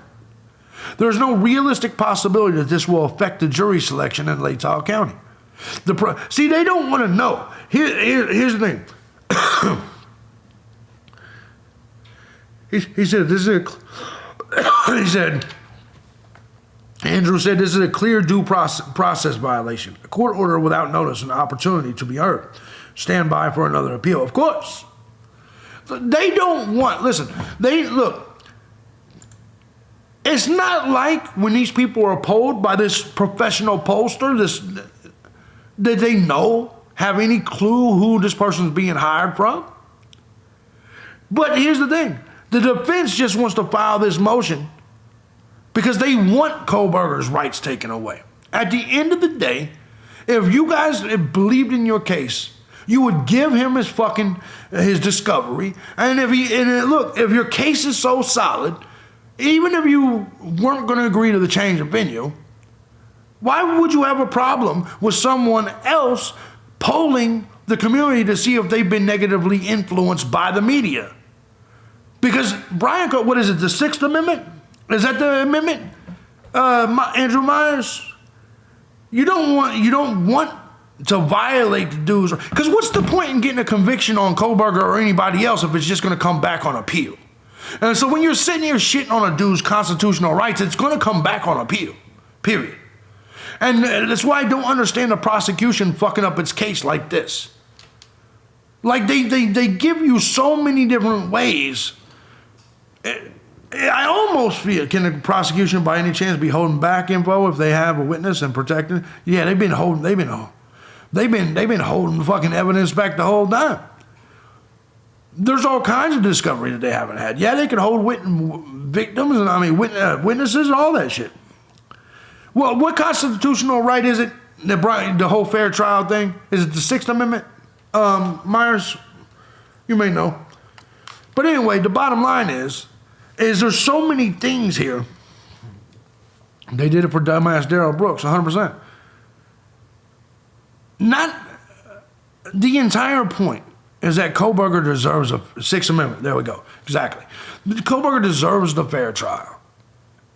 There's no realistic possibility that this will affect the jury selection in Latah County. See, they don't want to know. Here's the thing. he said, this is he said, Andrew said this is a clear due process violation. A court order without notice and opportunity to be heard. Stand by for another appeal. Of course. They don't want, listen, look, it's not like when these people are polled by this professional pollster, that they have any clue who this person's being hired from. But here's the thing. The defense just wants to file this motion because they want Kohberger's rights taken away. At the end of the day, if you guys believed in your case, you would give him his discovery. And if your case is so solid, even if you weren't going to agree to the change of venue, why would you have a problem with someone else polling the community to see if they've been negatively influenced by the media? Because Brian, what is it, the Sixth Amendment? Is that the amendment? Andrew Myers? You don't want to violate the dues. Because what's the point in getting a conviction on Kohberger or anybody else if it's just going to come back on appeal? And so when you're sitting here shitting on a dude's constitutional rights, it's going to come back on appeal, period. And that's why I don't understand the prosecution fucking up its case like this. Like they give you so many different ways. I almost feel, can the prosecution by any chance be holding back info if they have a witness and protecting? Yeah, they've been holding fucking evidence back the whole time. There's all kinds of discovery that they haven't had. Yeah, they can hold victims and witnesses and all that shit. Well, what constitutional right is it? The whole fair trial thing? Is it the Sixth Amendment? Myers, you may know. But anyway, the bottom line is there's so many things here. They did it for dumbass Darrell Brooks, 100%. Not the entire point is that Kohberger deserves a Sixth Amendment. There we go. Exactly. Kohberger deserves the fair trial.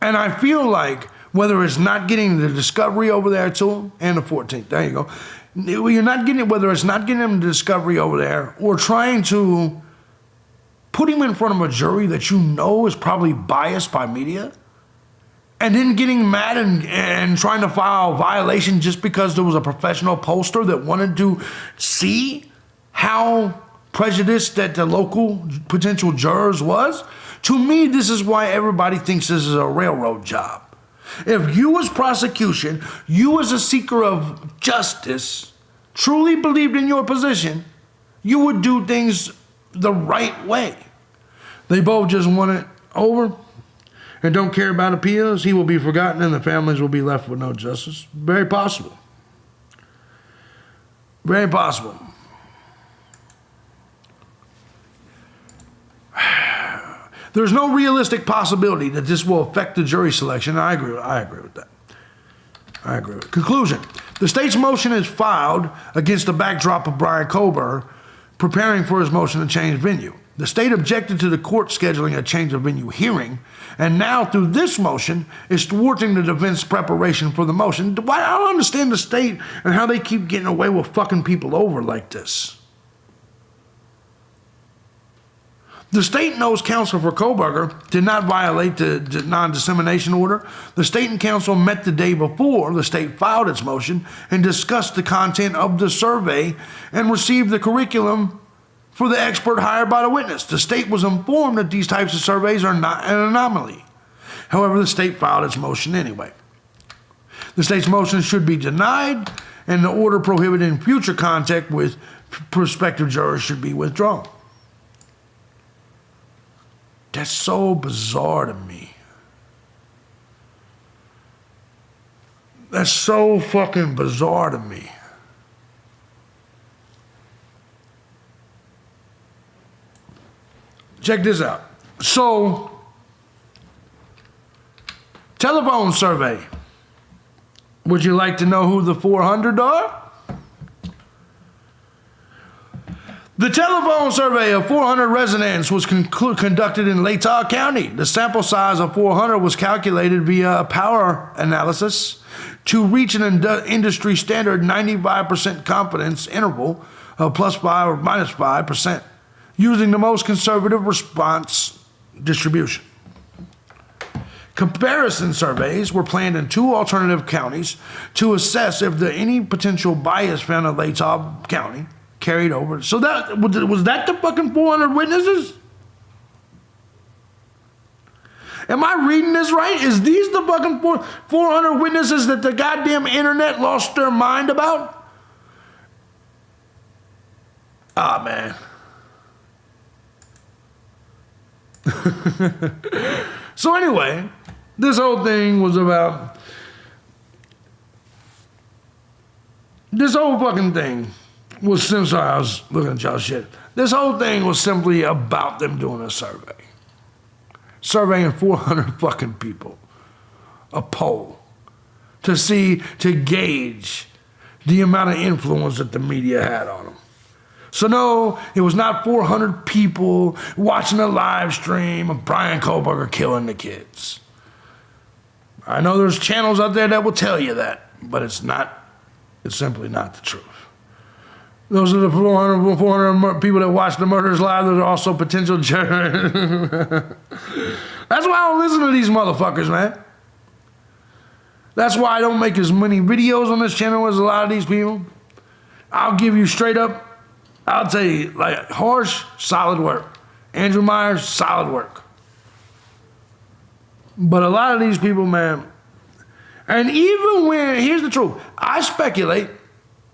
And I feel like whether it's not getting the discovery over there to him and the 14th, there you go. You're not getting it, whether it's not getting him the discovery over there or trying to put him in front of a jury that you know is probably biased by media, and then getting mad and trying to file a violation just because there was a professional pollster that wanted to see how prejudiced that the local potential jurors was. To me, this is why everybody thinks this is a railroad job. If you as prosecution, you as a seeker of justice, truly believed in your position, you would do things the right way. They both just want it over and don't care about appeals. He will be forgotten and the families will be left with no justice. Very possible. Very possible. There's no realistic possibility that this will affect the jury selection. I agree with that. I agree with it. Conclusion. The state's motion is filed against the backdrop of Brian Kohberger preparing for his motion to change venue. The state objected to the court scheduling a change of venue hearing, and now through this motion is thwarting the defense preparation for the motion. I don't understand the state and how they keep getting away with fucking people over like this. The state knows counsel for Kohberger did not violate the non-dissemination order. The state and counsel met the day before the state filed its motion and discussed the content of the survey and received the curriculum for the expert hired by the witness. The state was informed that these types of surveys are not an anomaly. However, the state filed its motion anyway. The state's motion should be denied, and the order prohibiting future contact with prospective jurors should be withdrawn. That's so bizarre to me. That's so fucking bizarre to me. Check this out. So, telephone survey. Would you like to know who the 400 are? The telephone survey of 400 residents was conducted in Latah County. The sample size of 400 was calculated via a power analysis to reach an industry standard 95% confidence interval of +5 or -5%, using the most conservative response distribution. Comparison surveys were planned in 2 alternative counties to assess if any potential bias found in Latah County carried over. So that was that the fucking 400 witnesses? Am I reading this right? Is these the fucking 400 witnesses that the goddamn internet lost their mind about? Ah, man. So anyway, this whole thing was about, this whole fucking thing was, sorry, I was looking at y'all shit. This whole thing was simply about them doing a survey. Surveying 400 fucking people. A poll. To gauge the amount of influence that the media had on them. So no, it was not 400 people watching a live stream of Brian Kohlberger killing the kids. I know there's channels out there that will tell you that, but it's simply not the truth. Those are the 400 people that watch the murders live that are also potential jurors. That's why I don't listen to these motherfuckers, man. That's why I don't make as many videos on this channel as a lot of these people. I'll give you straight up, I'll tell you, like, Harsh, solid work. Andrew Myers, solid work. But a lot of these people, man, and even when, here's the truth, I speculate,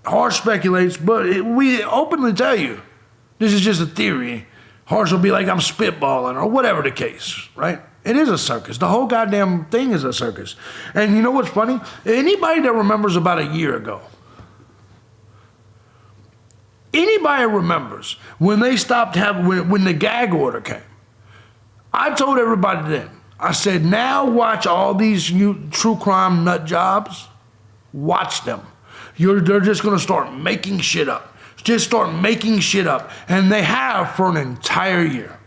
Harsh speculates, but we openly tell you, this is just a theory. Harsh will be like, I'm spitballing, or whatever the case, right? It is a circus. The whole goddamn thing is a circus. And you know what's funny? Anybody that remembers about a year ago, anybody remembers when they stopped having, when the gag order came, I told everybody then, I said, now watch all these true crime nut jobs, watch them. They're just going to start making shit up. Just start making shit up. And they have for an entire year.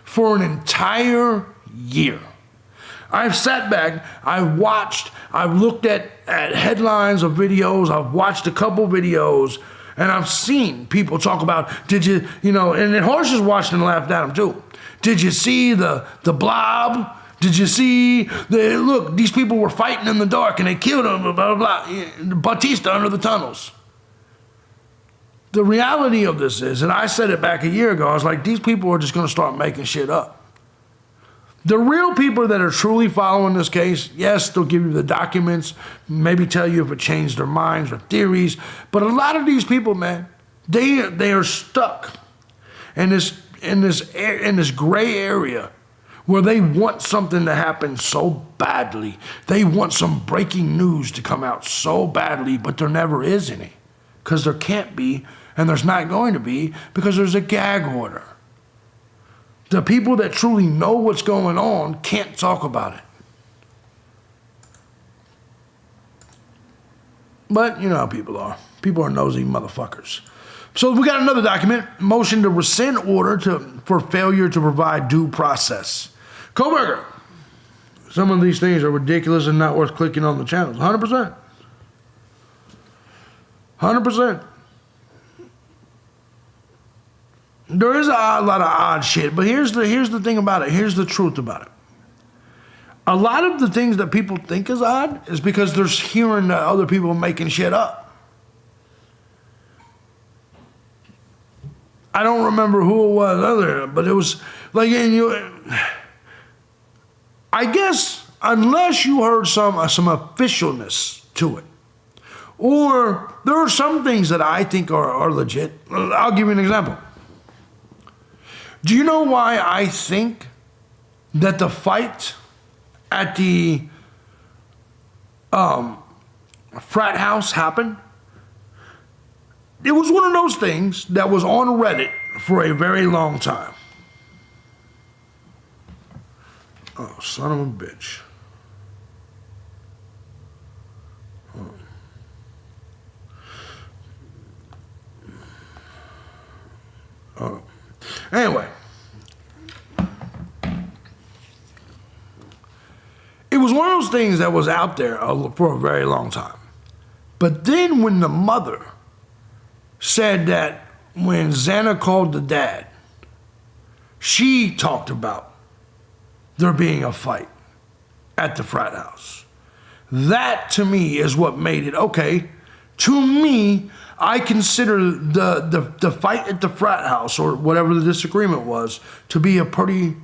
For an entire year. I've sat back, I've watched, I've looked at headlines of videos, I've watched a couple videos, and I've seen people talk about, did you, and then Harsh has watched and laughed at them too. Did you see the blob? Did you see look, these people were fighting in the dark and they killed them, blah, blah, blah. Batista under the tunnels. The reality of this is, and I said it back a year ago, I was like, these people are just going to start making shit up. The real people that are truly following this case, yes, they'll give you the documents, maybe tell you if it changed their minds or theories, but a lot of these people, man, they are stuck in this gray area where they want something to happen so badly. They want some breaking news to come out so badly, but there never is any. Because there can't be, and there's not going to be, because there's a gag order. The people that truly know what's going on can't talk about it. But you know how people are. People are nosy motherfuckers. So we got another document, motion to rescind order for failure to provide due process. Kohlberger, some of these things are ridiculous and not worth clicking on the channels. 100%. 100%. There is a lot of odd shit, but here's the thing about it. Here's the truth about it. A lot of the things that people think is odd is because they're hearing other people making shit up. I don't remember who it was, but it was like, I guess unless you heard some officialness to it, or there are some things that I think are legit. I'll give you an example. Do you know why I think that the fight at the frat house happened. It was one of those things that was on Reddit for a very long time. Oh, son of a bitch. Oh. Anyway. It was one of those things that was out there for a very long time. But then when the mother said that when Xana called the dad, she talked about there being a fight at the frat house. That to me is what made it okay. To me, I consider the fight at the frat house or whatever the disagreement was to be a pretty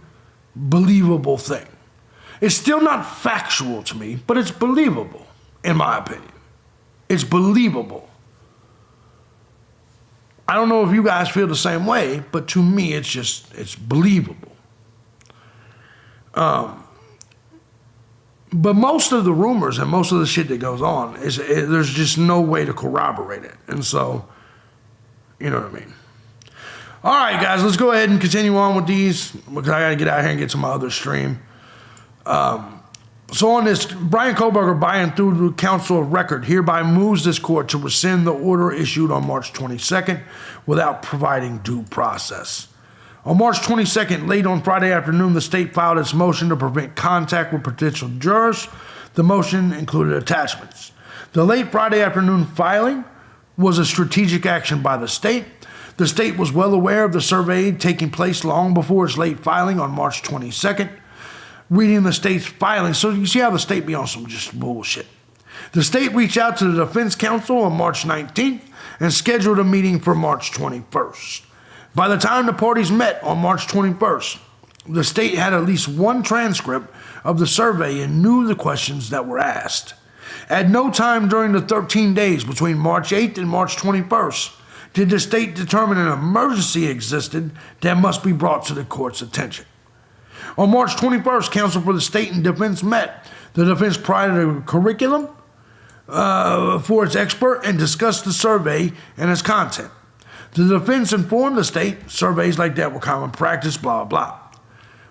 believable thing. It's still not factual to me, but it's believable, in my opinion. It's believable. I don't know if you guys feel the same way, but to me, it's believable. But most of the rumors and most of the shit that goes on there's just no way to corroborate it. And so, you know what I mean? All right, guys, let's go ahead and continue on with these because I got to get out here and get to my other stream. So on this, Brian Kohlberger, by and through the Council of Record, hereby moves this court to rescind the order issued on March 22nd without providing due process. On March 22nd, late on Friday afternoon, the state filed its motion to prevent contact with potential jurors. The motion included attachments. The late Friday afternoon filing was a strategic action by the state. The state was well aware of the survey taking place long before its late filing on March 22nd. Reading the state's filing, so you see how the state be on some just bullshit. The state reached out to the defense counsel on March 19th and scheduled a meeting for March 21st. By the time the parties met on March 21st, the state had at least one transcript of the survey and knew the questions that were asked. At no time during the 13 days between March 8th and March 21st did the state determine an emergency existed that must be brought to the court's attention. On March 21st, counsel for the state and defense met. The defense provided a curriculum for its expert and discussed the survey and its content. The defense informed the state surveys like that were common practice, blah, blah, blah.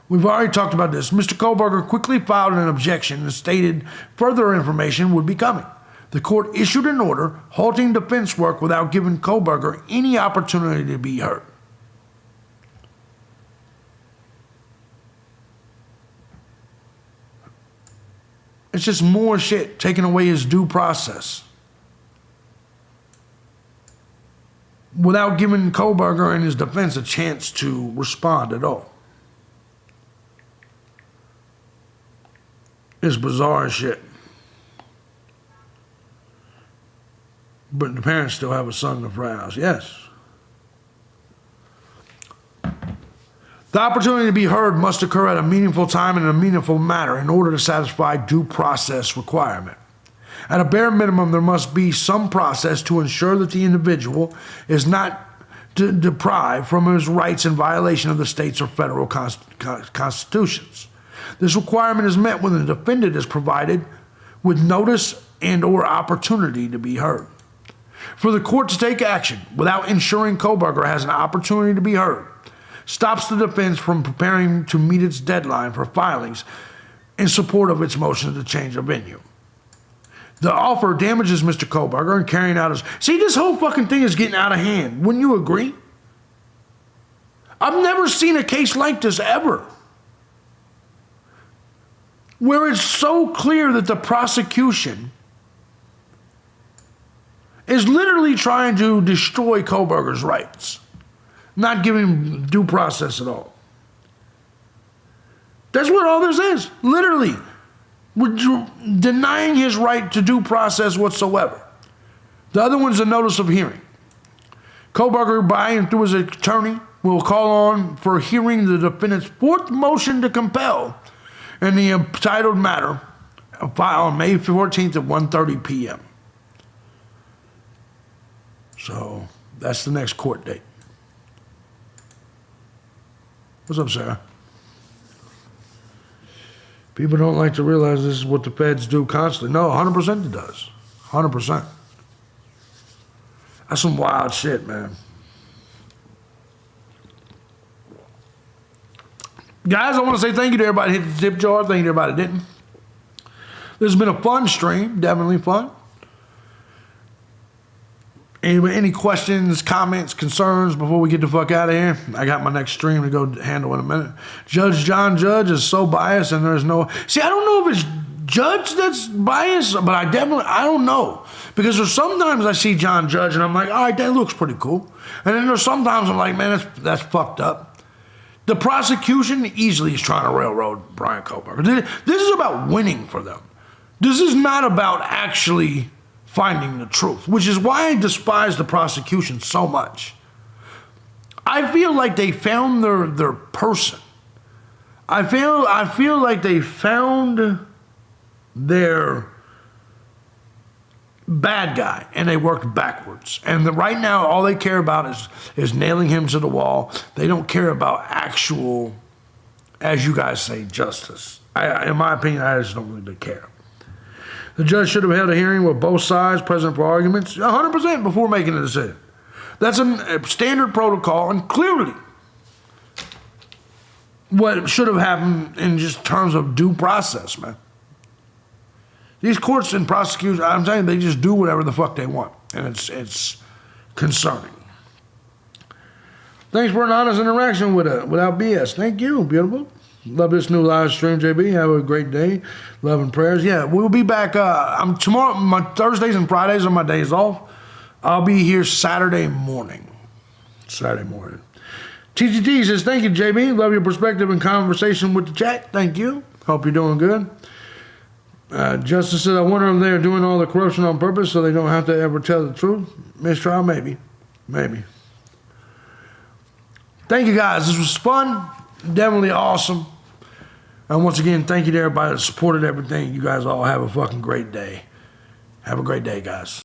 We've already talked about this. Mr. Kohlberger quickly filed an objection and stated further information would be coming. The court issued an order halting defense work without giving Kohlberger any opportunity to be heard. It's just more shit taking away his due process without giving Kohlberger and his defense a chance to respond at all. It's bizarre as shit. But the parents still have a son in the frat house. Yes. The opportunity to be heard must occur at a meaningful time and in a meaningful manner in order to satisfy due process requirement. At a bare minimum, there must be some process to ensure that the individual is not deprived from his rights in violation of the state's or federal constitutions. This requirement is met when the defendant is provided with notice and or opportunity to be heard. For the court to take action without ensuring Kohlberger has an opportunity to be heard stops the defense from preparing to meet its deadline for filings in support of its motion to change the venue. The offer damages Mr. Kohlberger in carrying out his... See, this whole fucking thing is getting out of hand. Wouldn't you agree? I've never seen a case like this ever, where it's so clear that the prosecution is literally trying to destroy Kohlberger's rights, not giving him due process at all. That's what all this is. Literally, we're denying his right to due process whatsoever. The other one's a notice of hearing. Kohlberger, by and through his attorney, will call on for hearing the defendant's fourth motion to compel in the entitled matter filed on May 14th at 1:30 p.m. So that's the next court date. What's up, Sarah? People don't like to realize this is what the feds do constantly. No, 100% it does. 100%. That's some wild shit, man. Guys, I want to say thank you to everybody that hit the tip jar. Thank you to everybody that didn't. This has been a fun stream. Definitely fun. Any questions, comments, concerns before we get the fuck out of here? I got my next stream to go handle in a minute. Judge John Judge is so biased and there's no... See, I don't know if it's Judge that's biased, but I don't know. Because there's sometimes I see John Judge and I'm like, all right, that looks pretty cool. And then there's sometimes I'm like, man, that's fucked up. The prosecution easily is trying to railroad Brian Kohlberger. This is about winning for them. This is not about actually finding the truth, which is why I despise the prosecution so much. I feel like they found their person. I feel like they found their bad guy and they worked backwards. And right now, all they care about is nailing him to the wall. They don't care about actual, as you guys say, justice. In my opinion, I just don't really care. The judge should have held a hearing with both sides present for arguments 100% before making a decision. That's a standard protocol, and clearly what should have happened in just terms of due process, man. These courts and prosecutors, I'm saying they just do whatever the fuck they want, and it's concerning. Thanks for an honest interaction without BS. Thank you, beautiful. Love this new live stream, JB. Have a great day. Love and prayers. Yeah, we'll be back. Tomorrow, my Thursdays and Fridays are my days off. I'll be here Saturday morning. TTT says, thank you, JB. Love your perspective and conversation with the chat. Thank you. Hope you're doing good. Justice said, I wonder if they're doing all the corruption on purpose so they don't have to ever tell the truth. Mistrial, maybe. Thank you, guys. This was fun. Definitely awesome. And once again, thank you to everybody that supported everything. You guys all have a fucking great day. Have a great day, guys.